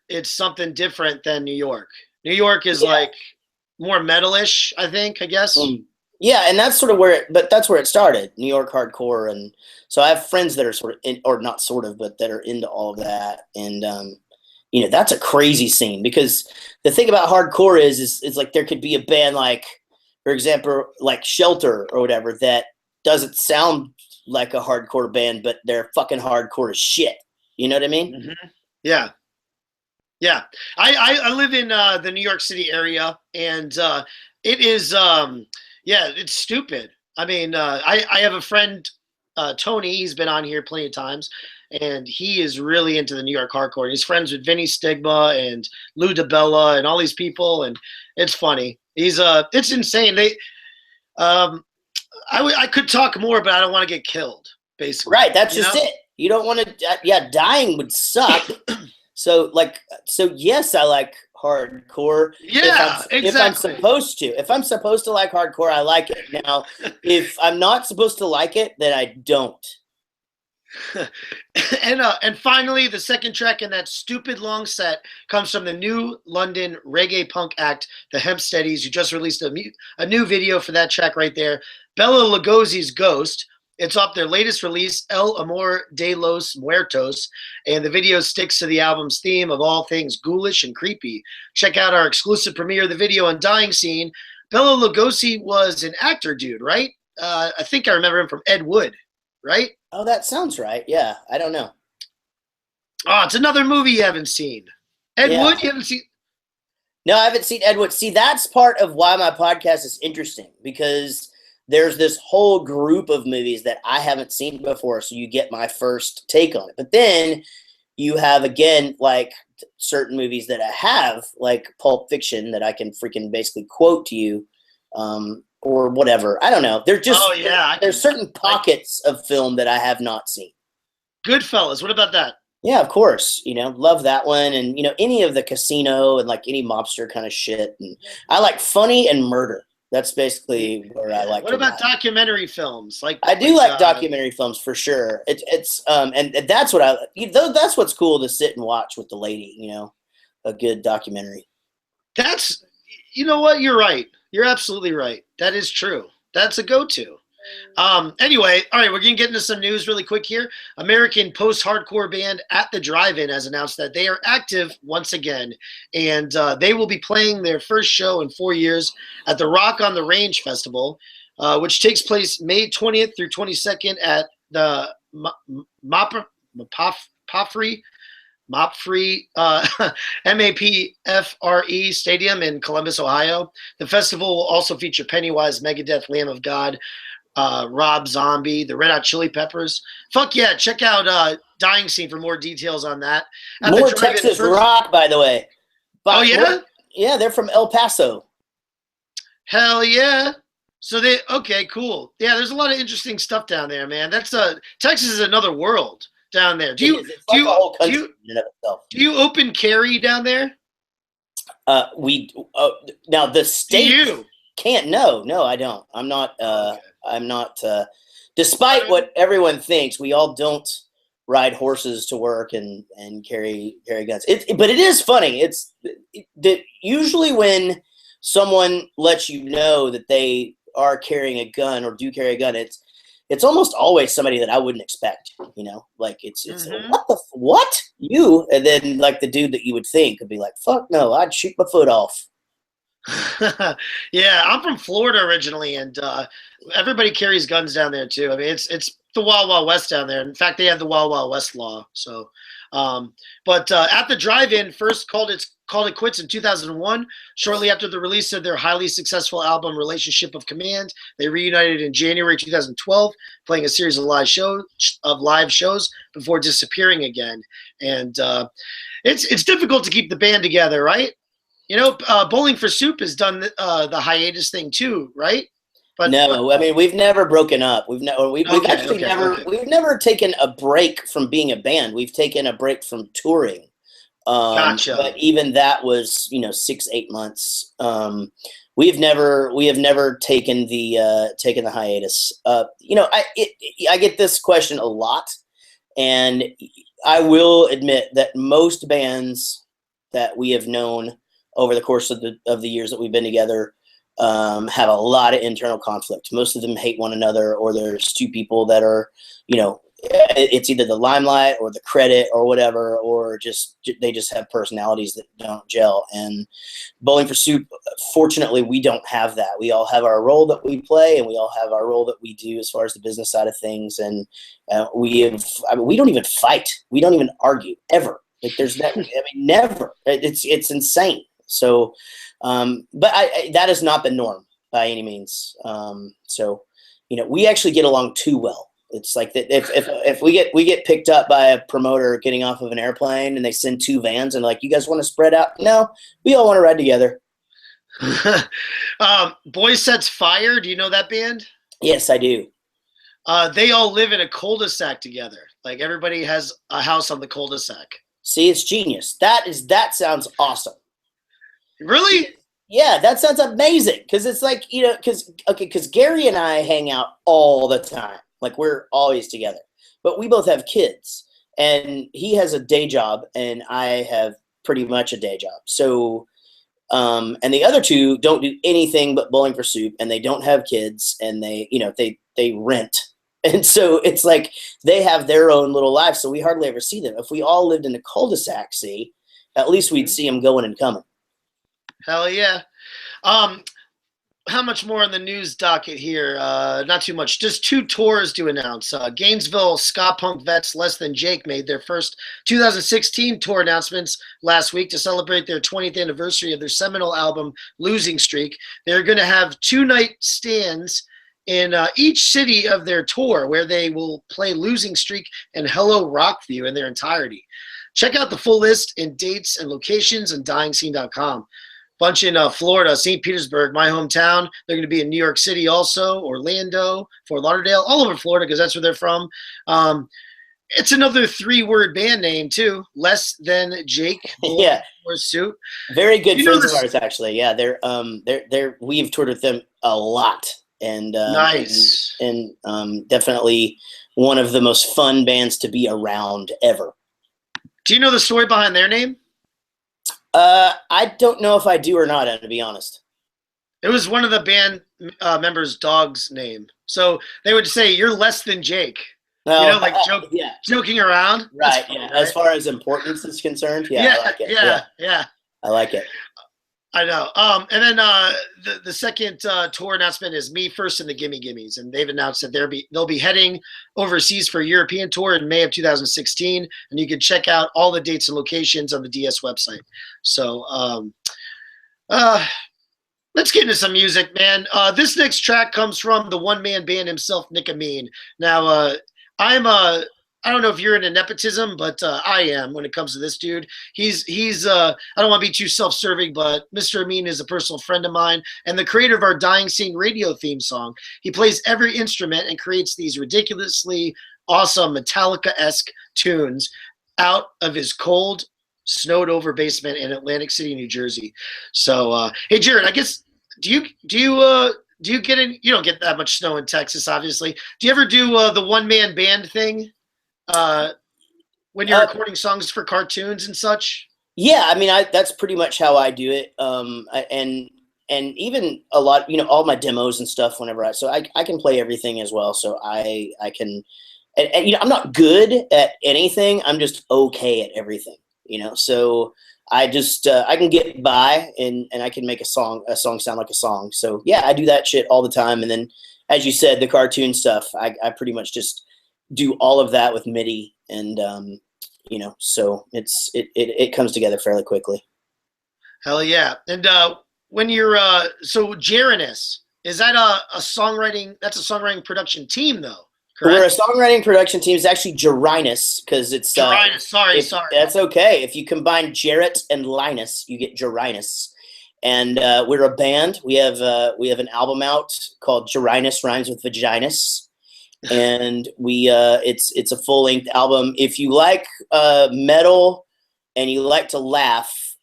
S2: it's something different than New York. New York is like more metalish, I guess.
S1: Yeah, and that's sort of that's where it started, New York hardcore. And so I have friends that are sort of or not sort of, but that are into all of that. And that's a crazy scene, because the thing about hardcore is like there could be a band like, for example, like Shelter or whatever, that doesn't sound like a hardcore band, but they're fucking hardcore as shit. You know what I mean?
S2: Mm-hmm. Yeah. Yeah. I live in the New York City area, and it is, it's stupid. I mean, I have a friend, Tony, he's been on here plenty of times, and he is really into the New York hardcore. He's friends with Vinny Stigma and Lou DiBella and all these people, and it's funny. It's insane. I could talk more, but I don't want to get killed, basically.
S1: Right, that's just it. You don't want to, dying would suck. So yes, I like hardcore.
S2: Yeah, exactly.
S1: If I'm supposed to like hardcore, I like it. Now, if I'm not supposed to like it, then I don't.
S2: And finally, the second track in that stupid long set comes from the new London reggae punk act, the Hempsteadies, who just released a new video for that track right there, Bela Lugosi's Ghost. It's off their latest release, El Amor de los Muertos, and the video sticks to the album's theme of all things ghoulish and creepy. Check out our exclusive premiere of the video on Dying Scene. Bela Lugosi was an actor dude, right? I think I remember him from Ed Wood, right?
S1: Oh, that sounds right. Yeah, I don't know.
S2: Oh, it's another movie you haven't seen. Ed Wood, you haven't seen?
S1: No, I haven't seen Ed Wood. See, that's part of why my podcast is interesting, because there's this whole group of movies that I haven't seen before, so you get my first take on it. But then you have, again, like certain movies that I have, like Pulp Fiction, that I can freaking basically quote to you, or whatever. I don't know. They're just there's certain pockets of film that I have not seen.
S2: Goodfellas. What about that?
S1: Yeah, of course. Love that one, and any of the Casino and like any mobster kind of shit. And I like funny and murder. That's basically where I like.
S2: What about documentary films?
S1: I do like documentary films for sure. It's and that's what that's what's cool to sit and watch with the lady. A good documentary.
S2: That's, what, you're right. You're absolutely right. That is true. That's a go-to. Anyway, all right, we're going to get into some news really quick here. American post-hardcore band At the Drive-In has announced that they are active once again, and they will be playing their first show in 4 years at the Rock on the Range Festival, which takes place May 20th through 22nd at the Mapfre MAPFRE Stadium in Columbus, Ohio. The festival will also feature Pennywise, Megadeth, Lamb of God, Rob Zombie, the Red Hot Chili Peppers. Fuck yeah, check out Dying Scene for more details on that.
S1: More Texas rock, by the way.
S2: Oh, yeah?
S1: Yeah, they're from El Paso.
S2: Hell yeah. So okay, cool. Yeah, there's a lot of interesting stuff down there, man. Texas is another world down there.
S1: It is. It's like a whole country in and of itself.
S2: Do you open carry down there?
S1: Now the state can't. No, I don't. I'm not.
S2: Okay.
S1: I'm not. Despite what everyone thinks, we all don't ride horses to work and carry guns. But it is funny. It's that usually when someone lets you know that they are carrying a gun or do carry a gun, it's almost always somebody that I wouldn't expect, like it's what you, and then like the dude that you would think would be like, fuck no, I'd shoot my foot off.
S2: Yeah, I'm from Florida originally, and everybody carries guns down there too. I mean, it's the Wild Wild West down there. In fact, they have the Wild Wild West law. So, but at the drive-in, first called it quits in 2001. Shortly after the release of their highly successful album Relationship of Command, they reunited in January 2012, playing a series of live shows before disappearing again. And it's difficult to keep the band together, right? Bowling for Soup has done the hiatus thing too, right? But
S1: no, I mean we've never broken up. We've never taken a break from being a band. We've taken a break from touring.
S2: Gotcha.
S1: But even that was 6-8 months. We have never taken the hiatus. I get this question a lot, and I will admit that most bands that we have known over the course of the years that we've been together have a lot of internal conflict. Most of them hate one another, or there's two people that are, it's either the limelight or the credit or whatever, or they just have personalities that don't gel. And Bowling for Soup, fortunately, we don't have that. We all have our role that we play, and we all have our role that we do as far as the business side of things. And we don't even fight. We don't even argue ever. Like there's never. Never. It's insane. So, but that is not the norm by any means. So, we actually get along too well. It's like that if we get picked up by a promoter getting off of an airplane and they send 2 vans and like, you guys want to spread out? No, we all want to ride together.
S2: Boys Sets Fire. Do you know that band?
S1: Yes, I do.
S2: They all live in a cul-de-sac together. Like everybody has a house on the cul-de-sac.
S1: See, it's genius. That sounds awesome.
S2: Really?
S1: Yeah, that sounds amazing. Because it's like, because Gary and I hang out all the time. Like we're always together. But we both have kids. And he has a day job and I have pretty much a day job. So, and the other two don't do anything but Bowling for Soup, and they don't have kids, and they rent. And so it's like they have their own little life. So we hardly ever see them. If we all lived in a cul-de-sac, at least we'd see them going and coming.
S2: Hell yeah. How much more on the news docket here? Not too much. Just 2 tours to announce. Gainesville ska punk vets Less Than Jake made their first 2016 tour announcements last week to celebrate their 20th anniversary of their seminal album Losing Streak. They're going to have 2-night stands in each city of their tour, where they will play Losing Streak and Hello Rockview in their entirety. Check out the full list and dates and locations on dyingscene.com. Bunch in Florida, St. Petersburg, my hometown. They're going to be in New York City also, Orlando, Fort Lauderdale, all over Florida because that's where they're from. It's another 3-word band name too. Less Than Jake.
S1: Yeah.
S2: Or Soup.
S1: Very good friends of ours, actually. Yeah, they're we've toured with them a lot, and
S2: nice,
S1: and definitely one of the most fun bands to be around ever.
S2: Do you know the story behind their name?
S1: I don't know if I do or not, to be honest.
S2: It was one of the band members' dog's name. So they would say, "You're less than Jake."
S1: No,
S2: like joking around.
S1: Right.
S2: Funny,
S1: yeah.
S2: Right?
S1: As far as importance is concerned, yeah, I like it.
S2: Yeah.
S1: I like it.
S2: I know. And then the second tour announcement is Me First and the Gimme Gimmes, and they've announced that they'll be heading overseas for a European tour in May of 2016, and you can check out all the dates and locations on the DS website. So let's get into some music, man. This next track comes from the one-man band himself, Nick Amin. Now, I don't know if you're into nepotism, but I am when it comes to this dude. He's I don't want to be too self-serving, but Mr. Amin is a personal friend of mine and the creator of our Dying Scene radio theme song. He plays every instrument and creates these ridiculously awesome Metallica-esque tunes out of his cold, snowed-over basement in Atlantic City, New Jersey. So, hey, Jared, I guess do you get in? You don't get that much snow in Texas, obviously. Do you ever do the one-man band thing when you're recording songs for cartoons and such?
S1: Yeah, I mean, that's pretty much how I do it. And even a lot, all my demos and stuff. Whenever I can play everything as well. So I can, and I'm not good at anything. I'm just okay at everything. So I just I can get by and I can make a song sound like a song. So yeah, I do that shit all the time. And then, as you said, the cartoon stuff, I pretty much just do all of that with MIDI, and so it comes together fairly quickly.
S2: Hell yeah! And when you're so Jarenus, is that a songwriting? That's a songwriting production team, though. Correct?
S1: We're a songwriting production team. It's actually Jarinus, because it's
S2: Jarinus. Sorry.
S1: That's okay. If you combine Jaret and Linus, you get Jarinus. And we're a band. We have an album out called Jarinus Rhymes with Vaginas, and it's a full length album. If you like metal and you like to laugh,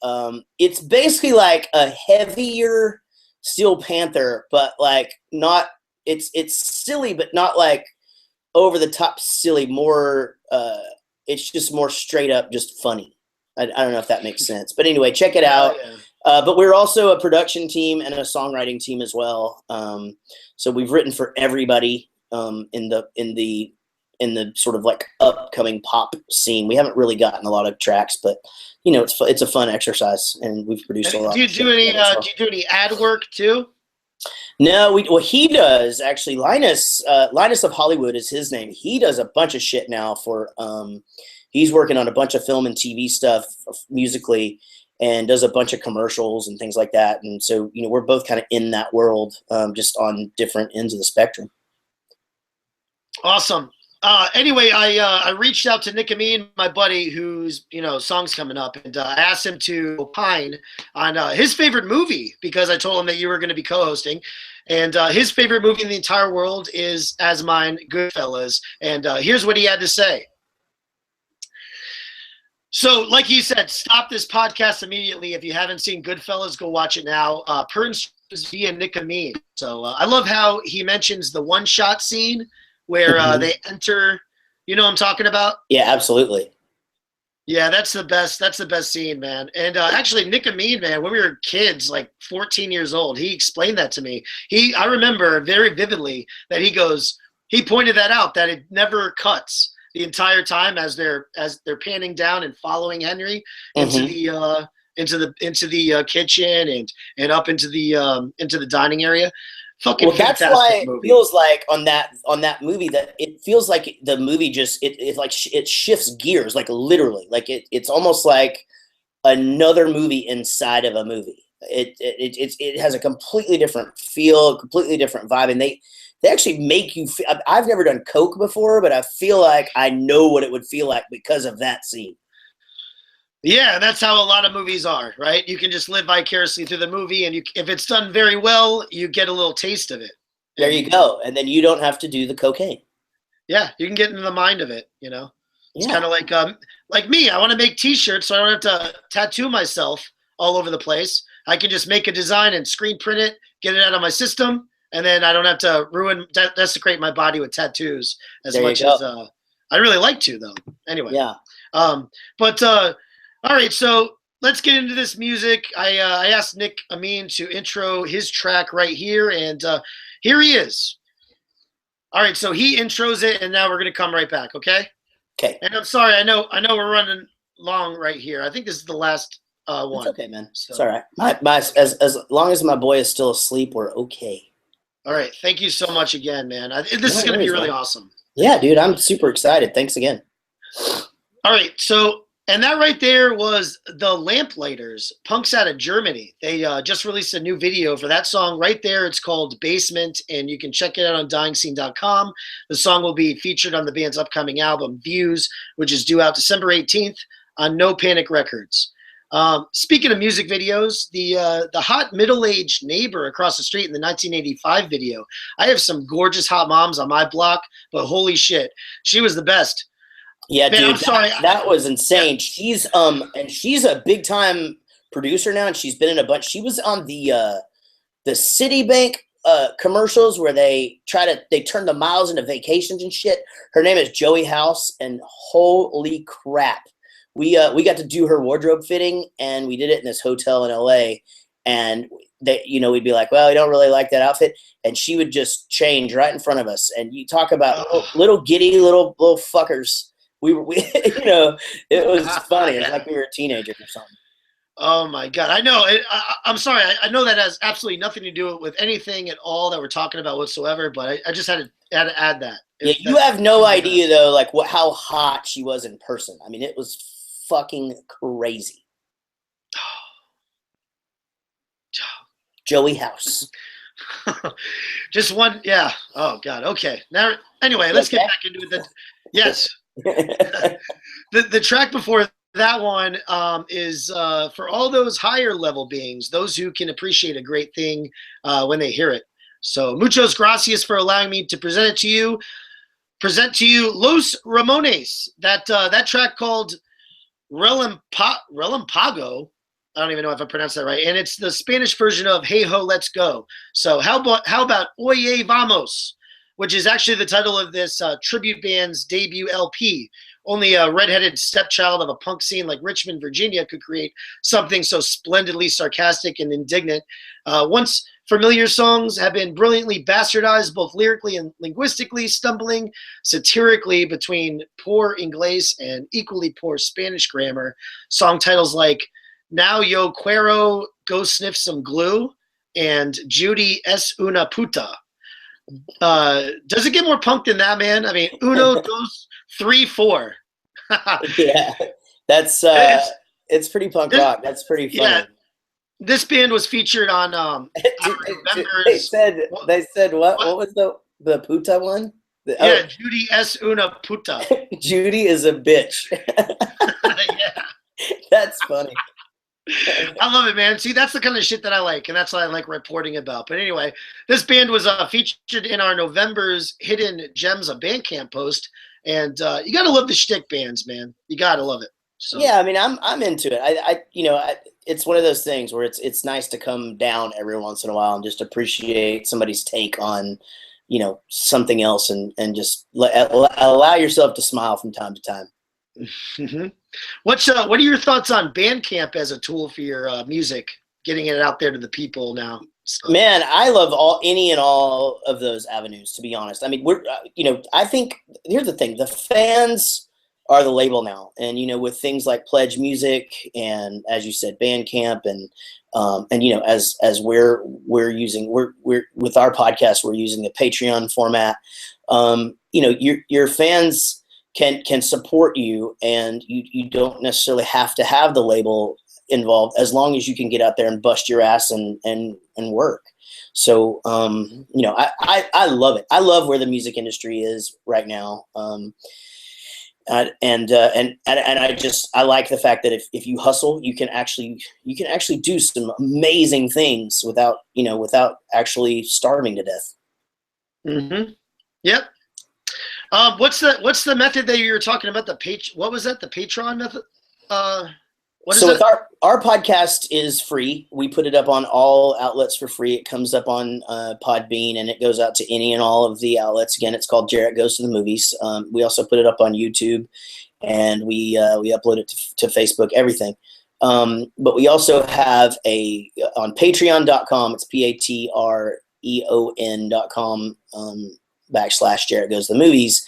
S1: it's basically like a heavier Steel Panther, but like not. It's silly, but not like over the top silly. More it's just more straight up just funny. I don't know if that makes sense, but anyway, check it out.
S2: Yeah.
S1: But we're also a production team and a songwriting team as well. So we've written for everybody in the sort of like upcoming pop scene. We haven't really gotten a lot of tracks, but it's a fun exercise, and we've produced a lot.
S2: Do you do any ad work too?
S1: No, he does actually. Linus of Hollywood is his name. He does a bunch of shit now for. He's working on a bunch of film and TV stuff musically, and does a bunch of commercials and things like that. And so we're both kind of in that world, just on different ends of the spectrum.
S2: Awesome. Anyway, I reached out to Nick Amin, my buddy, who's songs coming up, and I asked him to opine on his favorite movie, because I told him that you were going to be co-hosting, and his favorite movie in the entire world is, as mine, Goodfellas. And here's what he had to say. So, like you said, stop this podcast immediately. If you haven't seen Goodfellas, go watch it now. Per instructions via Nick Amin. So I love how he mentions the one-shot scene where they enter. You know what I'm talking about?
S1: Yeah, absolutely.
S2: Yeah, that's the best. That's the best scene, man. And actually, Nick Amin, man, when we were kids, like 14 years old, he explained that to me. I remember very vividly that he pointed that out, that it never cuts the entire time as they're panning down and following Henry into the kitchen and up into the dining area. Fucking
S1: well, that's why
S2: movie.
S1: It feels like on that movie that it feels like the movie just it shifts gears, like literally, like it's almost like another movie inside of a movie. It has a completely different feel, completely different vibe, and they actually make you feel. I've never done coke before, but I feel like I know what it would feel like because of that scene.
S2: Yeah, that's how a lot of movies are, right? You can just live vicariously through the movie, and if it's done very well, you get a little taste of it.
S1: There you go, and then you don't have to do the cocaine.
S2: Yeah, you can get into the mind of it. It's kind of like me. I want to make T-shirts, so I don't have to tattoo myself all over the place. I can just make a design and screen print it, get it out of my system, and then I don't have to desecrate my body with tattoos as much as I really like to, though. Anyway,
S1: yeah.
S2: All right, so let's get into this music. I asked Nick Amin to intro his track right here, and here he is. All right, so he intros it, and now we're gonna come right back, okay?
S1: Okay.
S2: And I'm sorry, I know we're running long right here. I think this is the last one.
S1: It's okay, man. So. It's all right. As long as my boy is still asleep, we're okay.
S2: All right, thank you so much again, man. This is gonna be really awesome.
S1: Yeah, dude, I'm super excited. Thanks again.
S2: All right, so. And that right there was the Lamplighters, punks out of Germany. They just released a new video for that song right there. It's called Basement, and you can check it out on dyingscene.com. The song will be featured on the band's upcoming album, Views, which is due out December 18th on No Panic Records. Speaking of music videos, the hot middle-aged neighbor across the street in the 1985 video. I have some gorgeous hot moms on my block, but holy shit, she was the best.
S1: Yeah,
S2: Man,
S1: dude,
S2: I'm sorry.
S1: that was insane.
S2: Yeah.
S1: She's a big time producer now, and she's been in a bunch. She was on the Citibank commercials where they turn the miles into vacations and shit. Her name is Joey House, and holy crap, we got to do her wardrobe fitting, and we did it in this hotel in LA. And we'd be like, well, we don't really like that outfit, and she would just change right in front of us. And you talk about little giddy little fuckers. We it was funny. It's like we were teenagers or something.
S2: Oh my God. I know. I'm sorry. I know that has absolutely nothing to do with anything at all that we're talking about whatsoever, but I just had to add that.
S1: Yeah, you have no idea though, like how hot she was in person. I mean, it was fucking crazy. Joey House.
S2: Just one. Yeah. Oh God. Okay. Now, anyway, let's get back into it. Yes. The track before that one is for all those higher level beings, those who can appreciate a great thing when they hear it. So muchos gracias for allowing me to present to you Los Ramones. That track called Relampago. I don't even know if I pronounced that right. And it's the Spanish version of Hey Ho, Let's Go. So how about Oye Vamos, which is actually the title of this tribute band's debut LP. Only a redheaded stepchild of a punk scene like Richmond, Virginia could create something so splendidly sarcastic and indignant. Once familiar songs have been brilliantly bastardized both lyrically and linguistically, stumbling satirically between poor Inglés and equally poor Spanish grammar. Song titles like Now Yo Quiero Go Sniff Some Glue and Judy es una puta. Does it get more punk than that, man? I mean, uno, dos, 3, 4.
S1: Yeah, that's it's pretty punk rock. That's pretty funny. Yeah,
S2: this band was featured on
S1: they said what? What was the puta one?
S2: Judy es una puta.
S1: Judy is a bitch.
S2: Yeah,
S1: that's funny.
S2: I love it, man. See, that's the kind of shit that I like, and that's what I like reporting about. But anyway, this band was featured in our November's Hidden Gems of Bandcamp post, and you gotta love the shtick bands, man. You gotta love it. So.
S1: Yeah, I mean, I'm into it. It's one of those things where it's nice to come down every once in a while and just appreciate somebody's take on, something else, and just allow yourself to smile from time to time.
S2: Mm-hmm. What are your thoughts on Bandcamp as a tool for your music, getting it out there to the people now? So.
S1: Man, I love any and all of those avenues, to be honest. I mean, I think here's the thing: the fans are the label now, and with things like Pledge Music and, as you said, Bandcamp, and as we're with our podcast, we're using the Patreon format. Your fans can support you, and you don't necessarily have to have the label involved, as long as you can get out there and bust your ass and work. So I love it. I love where the music industry is right now. I like the fact that if you hustle, you can actually do some amazing things without actually starving to death.
S2: Mm-hmm. Yep. What's the method that you were talking about? What was that? The Patreon method?
S1: With our podcast is free. We put it up on all outlets for free. It comes up on Podbean, and it goes out to any and all of the outlets. Again, it's called Jaret Goes to the Movies. We also put it up on YouTube, and we upload it to Facebook, everything. But we also have on Patreon.com. It's Patreon.com / Jaret Goes to the Movies.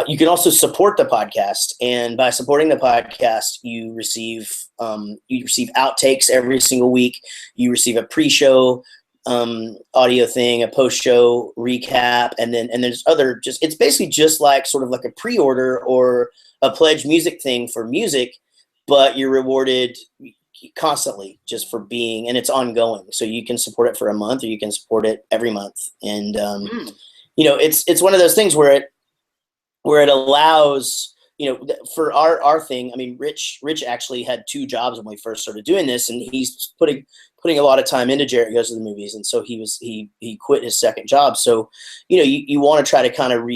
S1: You can also support the podcast, and by supporting the podcast, you receive outtakes every single week. You receive a pre-show audio thing, a post-show recap, and there's other it's basically just like sort of like a pre-order or a Pledge Music thing for music, but you're rewarded constantly just for being, and it's ongoing. So you can support it for a month, or you can support it every month, and it's one of those things where it allows for our thing, I mean, Rich actually had 2 jobs when we first started doing this, and he's putting a lot of time into Jaret Goes to the Movies, and so he quit his second job. So, you want to try to kind of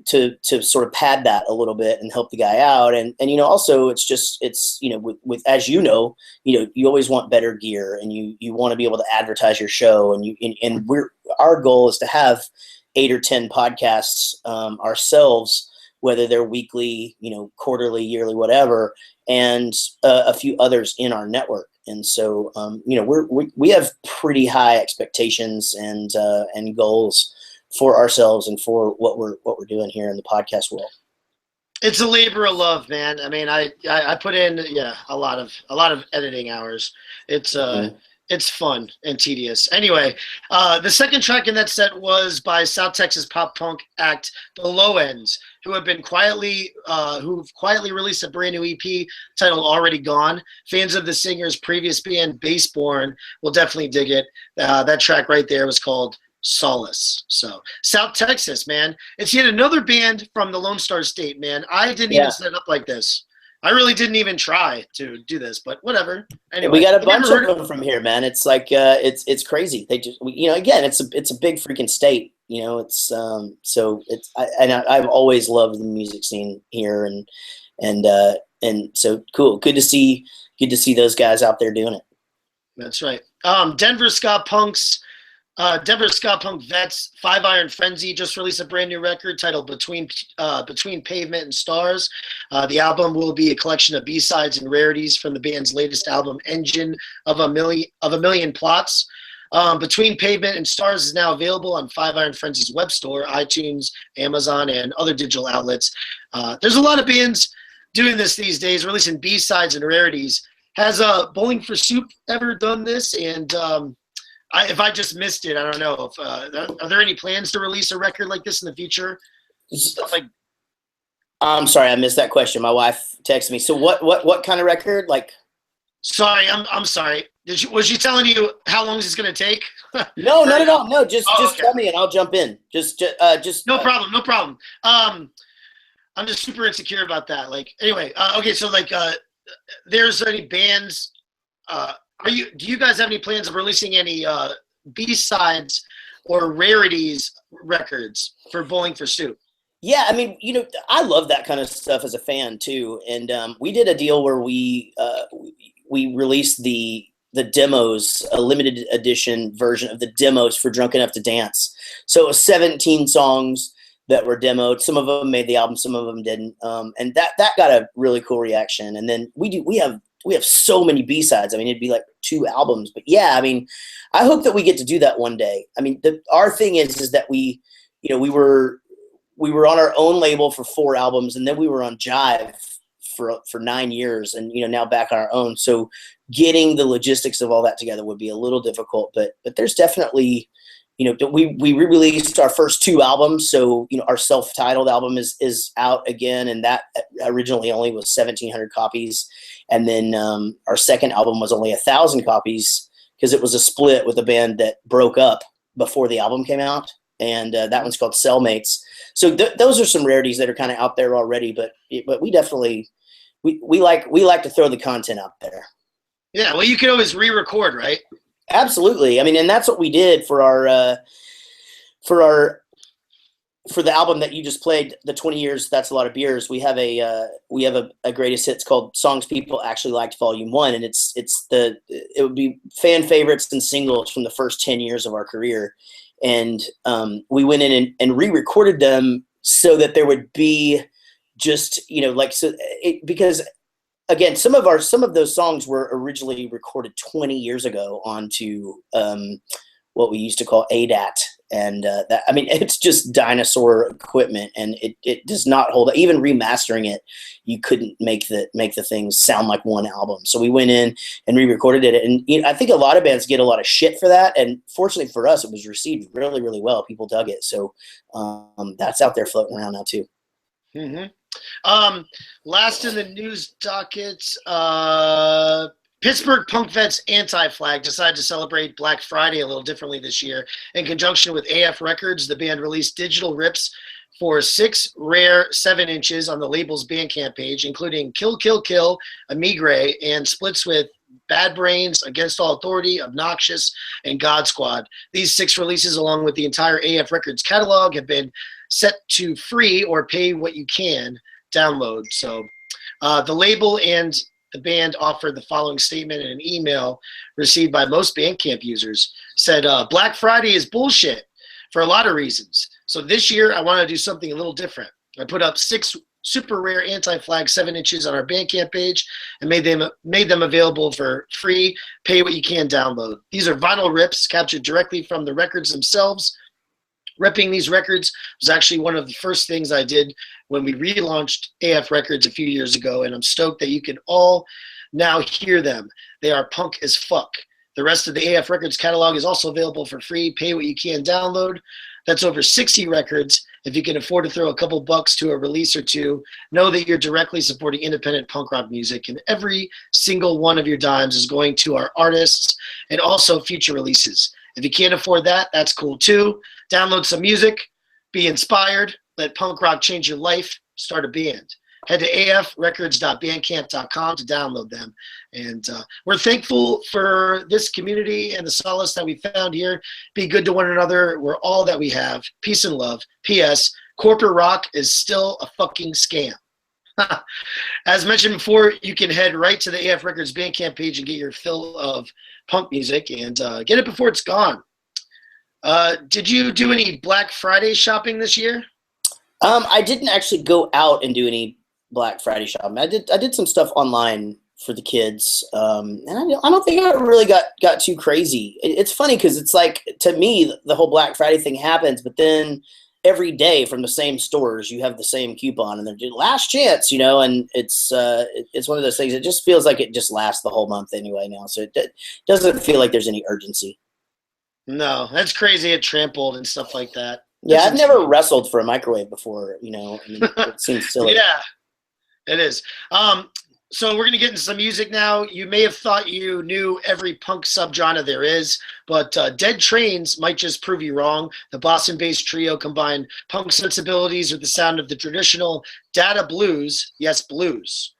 S1: to sort of pad that a little bit and help the guy out, and also it's with as you always want better gear, and you want to be able to advertise your show, and our goal is to have 8 or 10 podcasts ourselves, whether they're weekly, quarterly, yearly, whatever, and a few others in our network. And so, we have pretty high expectations and goals for ourselves and for what we're doing here in the podcast world.
S2: It's a labor of love, man. I mean, I put in a lot of editing hours. It's fun and tedious. Anyway, the second track in that set was by South Texas pop punk act The Low Ends, who've quietly released a brand new EP titled Already Gone. Fans of the singer's previous band Baseborn will definitely dig it. That track right there was called Solace. So South Texas, man. It's yet another band from the Lone Star State, man. I didn't even set it up like this. I really didn't even try to do this, but whatever. Anyway,
S1: we got a bunch of them from here, man. It's like it's crazy. They just again, it's a big freaking state. It's I've always loved the music scene here, and so cool. Good to see those guys out there doing it.
S2: That's right. Denver ska punk vets Five Iron Frenzy just released a brand new record titled Between Pavement and Stars. The album will be a collection of B-sides and rarities from the band's latest album, Engine of a Million Plots. Between Pavement and Stars is now available on Five Iron Frenzy's web store, iTunes, Amazon, and other digital outlets. There's a lot of bands doing this these days, releasing B-sides and rarities. Has Bowling for Soup ever done this? And if I just missed it, I don't know. Are there any plans to release a record like this in the future? Stuff like.
S1: I'm sorry, I missed that question. My wife texted me. So what kind of record? Like.
S2: Sorry, I'm sorry. Was she telling you how long is this going to take?
S1: No, not at all. No, just
S2: okay.
S1: Tell me and I'll jump in. Just.
S2: No problem. I'm just super insecure about that. Like, anyway, okay. So there's any bands. Do you guys have any plans of releasing any B-sides or rarities records for Bowling for Soup?
S1: Yeah, I mean, I love that kind of stuff as a fan too. And we did a deal where we released the demos, a limited edition version of the demos for Drunk Enough to Dance. So it was 17 songs that were demoed. Some of them made the album, some of them didn't. And that got a really cool reaction. And then we have so many B-sides. I mean, it'd be like 2 albums. But yeah, I mean, I hope that we get to do that one day. I mean, our thing is that we were on our own label for 4 albums, and then we were on Jive for 9 years, and now back on our own. So getting the logistics of all that together would be a little difficult. But there's definitely, we re-released our first 2 albums. So our self-titled album is out again, and that originally only was 1,700 copies. And then our second album was only 1,000 copies because it was a split with a band that broke up before the album came out. And that one's called Cellmates. So those are some rarities that are kind of out there already. But we definitely we like to throw the content out there.
S2: Yeah, well, you can always re-record, right?
S1: Absolutely. I mean, and that's what we did for the album that you just played, the 20 Years That's a Lot of Beers. We have a greatest hits called Songs People Actually Liked Volume 1, and it would be fan favorites and singles from the first 10 years of our career. And we went in and re-recorded them so that there would be just because again, some of those songs were originally recorded 20 years ago onto what we used to call ADAT. And it's just dinosaur equipment, and it does not hold up. Even remastering it, you couldn't make the things sound like one album. So we went in and re-recorded it, and I think a lot of bands get a lot of shit for that. And fortunately for us, it was received really, really well. People dug it, so that's out there floating around now too.
S2: Mm-hmm. Last in the news dockets, Pittsburgh Punk Vets Anti-Flag decided to celebrate Black Friday a little differently this year. In conjunction with AF Records, the band released digital rips for 6 rare 7 inches on the label's Bandcamp page, including Kill Kill Kill, Amigre, and splits with Bad Brains, Against All Authority, Obnoxious, and God Squad. These 6 releases, along with the entire AF Records catalog, have been set to free or pay what you can download. So the label and the band offered the following statement in an email received by most Bandcamp users. Said, Black Friday is bullshit for a lot of reasons. So this year, I want to do something a little different. I put up 6 super rare Anti-Flag 7 inches on our Bandcamp page and made them available for free, pay what you can download. These are vinyl rips captured directly from the records themselves. Ripping these records was actually one of the first things I did when we relaunched AF Records a few years ago, and I'm stoked that you can all now hear them. They are punk as fuck. The rest of the AF Records catalog is also available for free, pay what you can download. That's over 60 records. If you can afford to throw a couple bucks to a release or two, know that you're directly supporting independent punk rock music, and every single one of your dimes is going to our artists and also future releases. If you can't afford that, that's cool too. Download some music, be inspired, let punk rock change your life, start a band. Head to afrecords.bandcamp.com to download them. And we're thankful for this community and the solace that we found here. Be good to one another. We're all that we have. Peace and love. P.S. Corporate rock is still a fucking scam. As mentioned before, you can head right to the AF Records Bandcamp page and get your fill of punk music and get it before it's gone. Did you do any Black Friday shopping this year?
S1: I didn't actually go out and do any Black Friday shopping. I did some stuff online for the kids, and I don't think I really got too crazy. It's funny because it's like, to me, the whole Black Friday thing happens, but then every day from the same stores you have the same coupon and they're just last chance, and it's one of those things. It just feels like it just lasts the whole month anyway now, so it doesn't feel like there's any urgency.
S2: No, that's crazy at Trampled and stuff like that.
S1: Yeah, I've never wrestled for a microwave before, I mean, it seems silly.
S2: Yeah, it is. So we're going to get into some music now. You may have thought you knew every punk subgenre there is, but Dead Trains might just prove you wrong. The Boston-based trio combined punk sensibilities with the sound of the traditional Dada blues, yes, blues.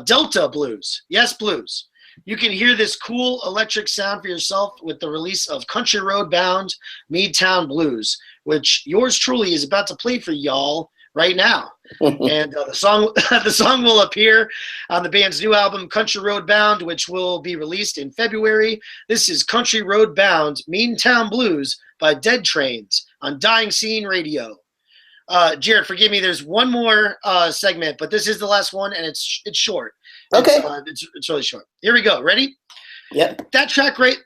S2: Delta blues, yes, blues. You can hear this cool electric sound for yourself with the release of Country Road Bound, Meadtown Blues, which yours truly is about to play for y'all right now. And the song will appear on the band's new album, Country Road Bound, which will be released in February. This is Country Road Bound, Meadtown Blues by Dead Trains on Dying Scene Radio. Jared, forgive me, there's one more segment, but this is the last one, and it's short.
S1: Okay.
S2: It's really short. Here we go. Ready?
S1: Yep.
S2: That track right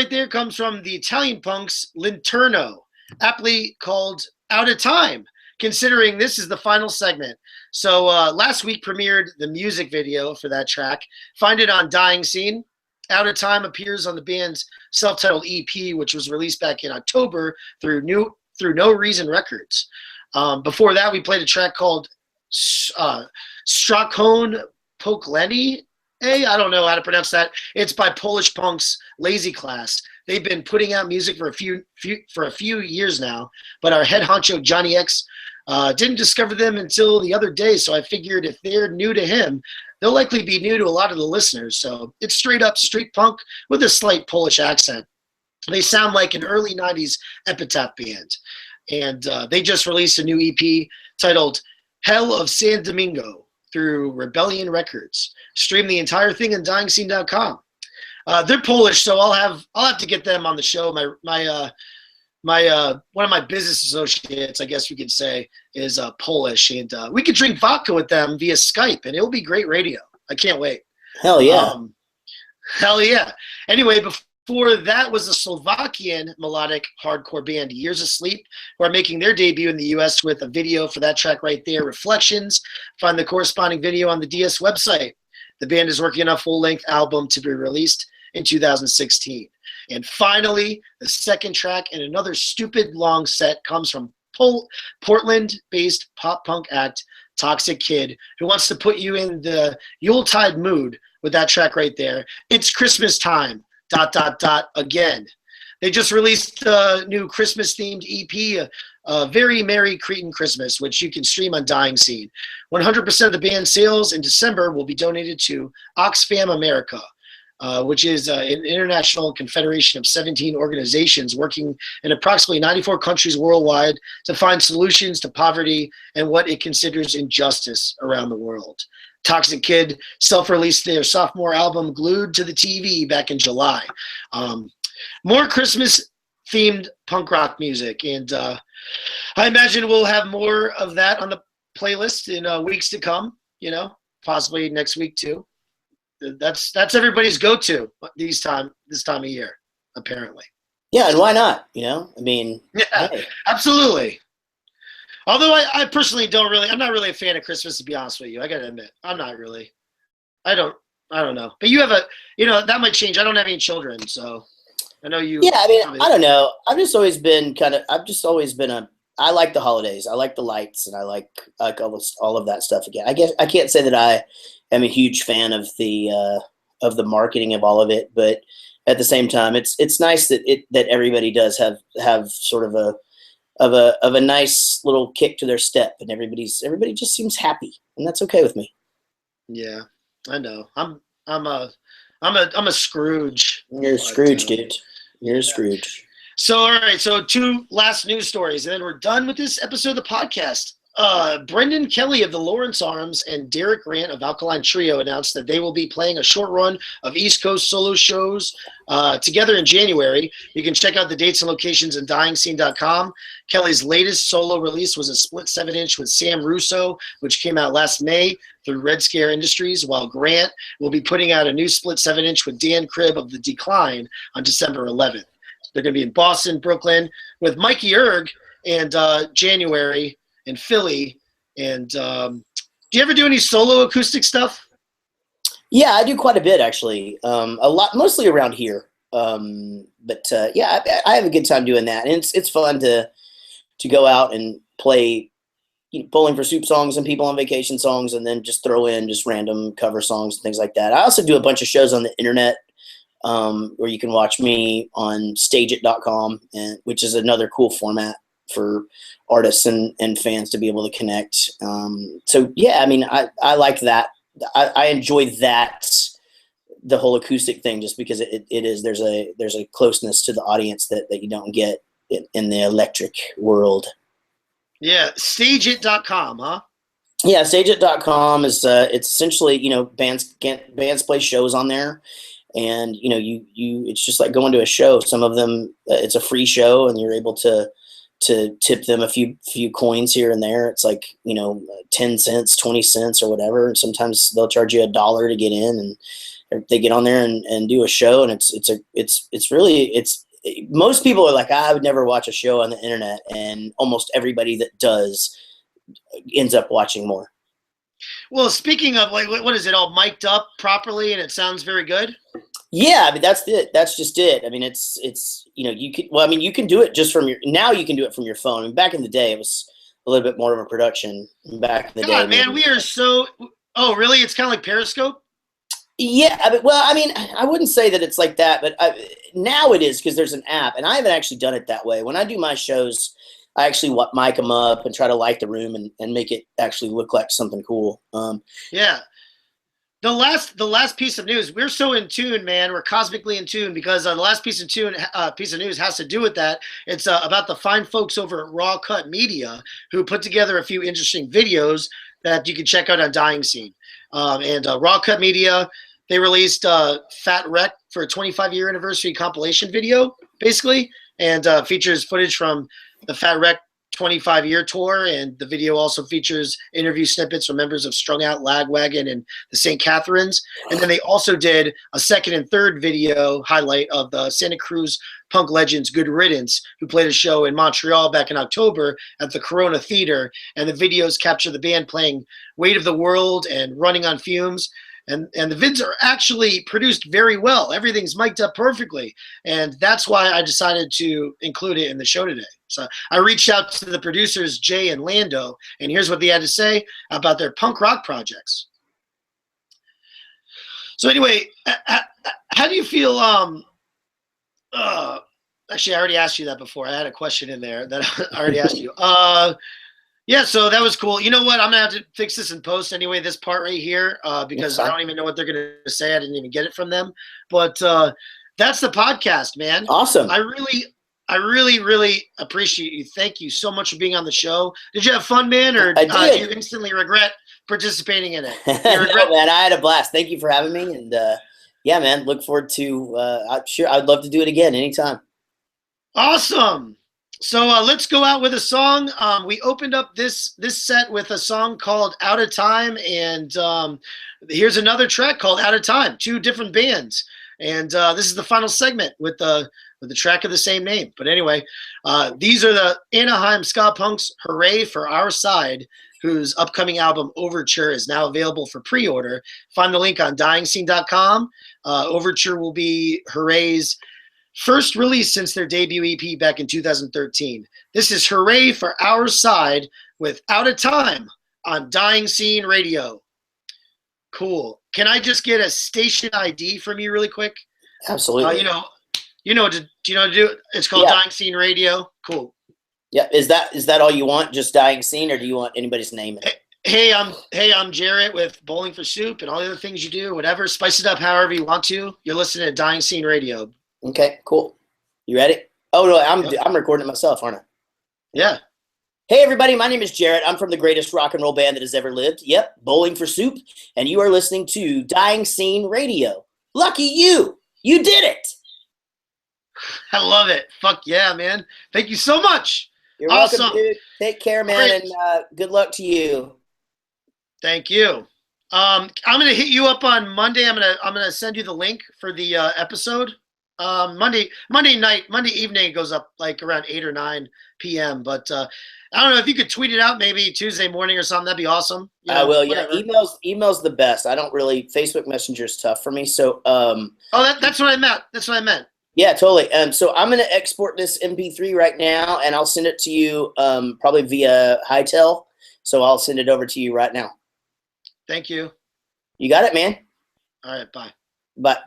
S2: there comes from the Italian punks Linterno, aptly called Out of Time, considering this is the final segment. So last week premiered the music video for that track. Find it on Dying Scene. Out of Time appears on the band's self-titled EP, which was released back in October through No Reason Records. Before that, we played a track called Strakone Pokleni. I don't know how to pronounce that. It's by Polish punks Lazy Class. They've been putting out music for a few years now, but our head honcho Johnny X didn't discover them until the other day. So I figured if they're new to him, they'll likely be new to a lot of the listeners. So it's straight up street punk with a slight Polish accent. They sound like an early 90s epitaph band. And they just released a new EP titled Hell of San Domingo through Rebellion Records. Stream the entire thing on DyingScene.com. They're Polish, so I'll have to get them on the show. My one of my business associates, I guess we could say, is Polish, and we could drink vodka with them via Skype, and it'll be great radio. I can't wait.
S1: Hell yeah.
S2: Hell yeah. Anyway, before that was a Slovakian melodic hardcore band, Years of Sleep, who are making their debut in the U.S. with a video for that track right there, Reflections. Find the corresponding video on the DS website. The band is working on a full-length album to be released in 2016. And finally, the second track in another stupid long set comes from Portland-based pop-punk act Toxic Kid, who wants to put you in the Yuletide mood with that track right there. It's Christmas time, ... again. They just released a new Christmas-themed EP, Very Merry Cretan Christmas, which you can stream on Dying Scene. 100% of the band's sales in December will be donated to Oxfam America, which is an international confederation of 17 organizations working in approximately 94 countries worldwide to find solutions to poverty and what it considers injustice around the world. Toxic Kid self-released their sophomore album Glued to the TV back in July. More Christmas-themed punk rock music, and I imagine we'll have more of that on the playlist in weeks to come, possibly next week too. That's everybody's go-to this time of year, apparently.
S1: Yeah, and why not? Yeah,
S2: hey. Absolutely. Although I personally I'm not really a fan of Christmas, to be honest with you. I gotta admit, I'm not really. I don't know. But you have that might change. I don't have any children, so I know you.
S1: Yeah, I don't know. I've just always been I like the holidays. I like the lights, and I like all of that stuff. Again, I guess I can't say that I am a huge fan of the marketing of all of it, but at the same time, it's nice that everybody does have sort of a nice little kick to their step, and everybody just seems happy, and that's okay with me.
S2: Yeah, I know. I'm a Scrooge.
S1: You're a Scrooge, dude. You're a Scrooge.
S2: So, all right. So 2 last news stories, and then we're done with this episode of the podcast. Brendan Kelly of the Lawrence Arms and Derek Grant of Alkaline Trio announced that they will be playing a short run of East Coast solo shows together in January. You can check out the dates and locations on dyingscene.com. Kelly's latest solo release was a split 7-inch with Sam Russo, which came out last May through Red Scare Industries, while Grant will be putting out a new split 7-inch with Dan Cribb of The Decline on December 11th. They're going to be in Boston, Brooklyn, with Mikey Erg and January in Philly. And do you ever do any solo acoustic stuff?
S1: Yeah, I do quite a bit, actually. A lot, mostly around here. But yeah, I have a good time doing that, and it's fun to go out and play Bowling for Soup songs and People on Vacation songs, and then just throw in just random cover songs and things like that. I also do a bunch of shows on the internet, where you can watch me on stageit.com, which is another cool format for artists and fans to be able to connect. So yeah, I like that. I enjoy that, the whole acoustic thing, just because there's a closeness to the audience that you don't get in the electric world. Yeah,
S2: stageit.com, huh?
S1: Yeah, stageit.com is it's essentially bands play shows on there. And it's just like going to a show. Some of them, it's a free show, and you're able to tip them a few coins here and there. It's like 10 cents, 20 cents, or whatever. And sometimes they'll charge you $1 to get in, and they get on there and do a show. And it's really most people are like, I would never watch a show on the internet, and almost everybody that does ends up watching more.
S2: Well, speaking of, like, what is it, all mic'd up properly and it sounds very good?
S1: Yeah, that's it. That's just it. You can do it just from now you can do it from your phone. Back in the day, it was a little bit more of a production. Back in the day,
S2: man, we are so. Oh, really? It's kind of like Periscope.
S1: Yeah, I wouldn't say that it's like that, but now it is, because there's an app, and I haven't actually done it that way. When I do my shows, I actually mic them up and try to light the room and make it actually look like something cool.
S2: Yeah. The last piece of news, we're so in tune, man. We're cosmically in tune, because the last piece of news has to do with that. It's about the fine folks over at Raw Cut Media, who put together a few interesting videos that you can check out on Dying Scene. And Raw Cut Media, they released Fat Wreck for a 25-year anniversary compilation video, basically, and features footage from the Fat Wreck 25-year tour, and the video also features interview snippets from members of Strung Out, Lagwagon, and the St. Catharines. And then they also did a second and third video highlight of the Santa Cruz punk legends Good Riddance, who played a show in Montreal back in October at the Corona Theater. And the videos capture the band playing Weight of the World and Running on Fumes. And the vids are actually produced very well. Everything's mic'd up perfectly. And that's why I decided to include it in the show today. So I reached out to the producers, Jay and Lando, and here's what they had to say about their punk rock projects. So anyway, how do you feel? Actually, I already asked you that before. I had a question in there that I already asked you. Yeah, so that was cool. You know what? I'm gonna have to fix this in post anyway. This part right here, because I don't even know what they're gonna say. I didn't even get it from them. But that's the podcast, man.
S1: Awesome.
S2: I really appreciate you. Thank you so much for being on the show. Did you have fun, man, or
S1: I did.
S2: do you instantly regret participating in it?
S1: No, man, I had a blast. Thank you for having me, and yeah, man, look forward to. I'm sure I'd love to do it again anytime.
S2: Awesome. So let's go out with a song. We opened up this set with a song called "Out of Time," and here's another track called "Out of Time." Two different bands, and this is the final segment with the track of the same name. But anyway, these are the Anaheim ska punks. Hooray for Our Side, whose upcoming album Overture is now available for pre-order. Find the link on dyingscene.com. Overture will be Hooray's first release since their debut EP back in 2013. This is Hooray for Our Side with Out of Time on Dying Scene Radio. Cool. Can I just get a station ID from you really quick?
S1: Absolutely.
S2: Do you know what to do? It's called Dying Scene Radio. Cool.
S1: Yeah. Is that all you want? Just Dying Scene, or do you want anybody's name in it?
S2: Hey, I'm Jaret with Bowling for Soup and all the other things you do. Whatever. Spice it up however you want to. You're listening to Dying Scene Radio.
S1: Okay, cool. You ready? Oh no, I'm recording it myself, aren't I?
S2: Yeah.
S1: Hey everybody, my name is Jaret. I'm from the greatest rock and roll band that has ever lived. Yep, Bowling for Soup, and you are listening to Dying Scene Radio. Lucky you! You did it!
S2: I love it. Fuck yeah, man. Thank you so much.
S1: You're welcome, dude. Take care, man, and good luck to you.
S2: Thank you. I'm gonna hit you up on Monday. I'm gonna send you the link for the episode. Monday evening it goes up like around 8 or 9 p.m. But I don't know if you could tweet it out maybe Tuesday morning or something. That'd be awesome.
S1: I will. Whatever. Yeah, emails the best. I don't really. Facebook Messenger is tough for me. So
S2: that's what I meant. That's what I meant.
S1: Yeah, totally. So I'm gonna export this MP3 right now, and I'll send it to you probably via Hightail. So I'll send it over to you right now.
S2: Thank you.
S1: You got it, man.
S2: All right. Bye.
S1: Bye.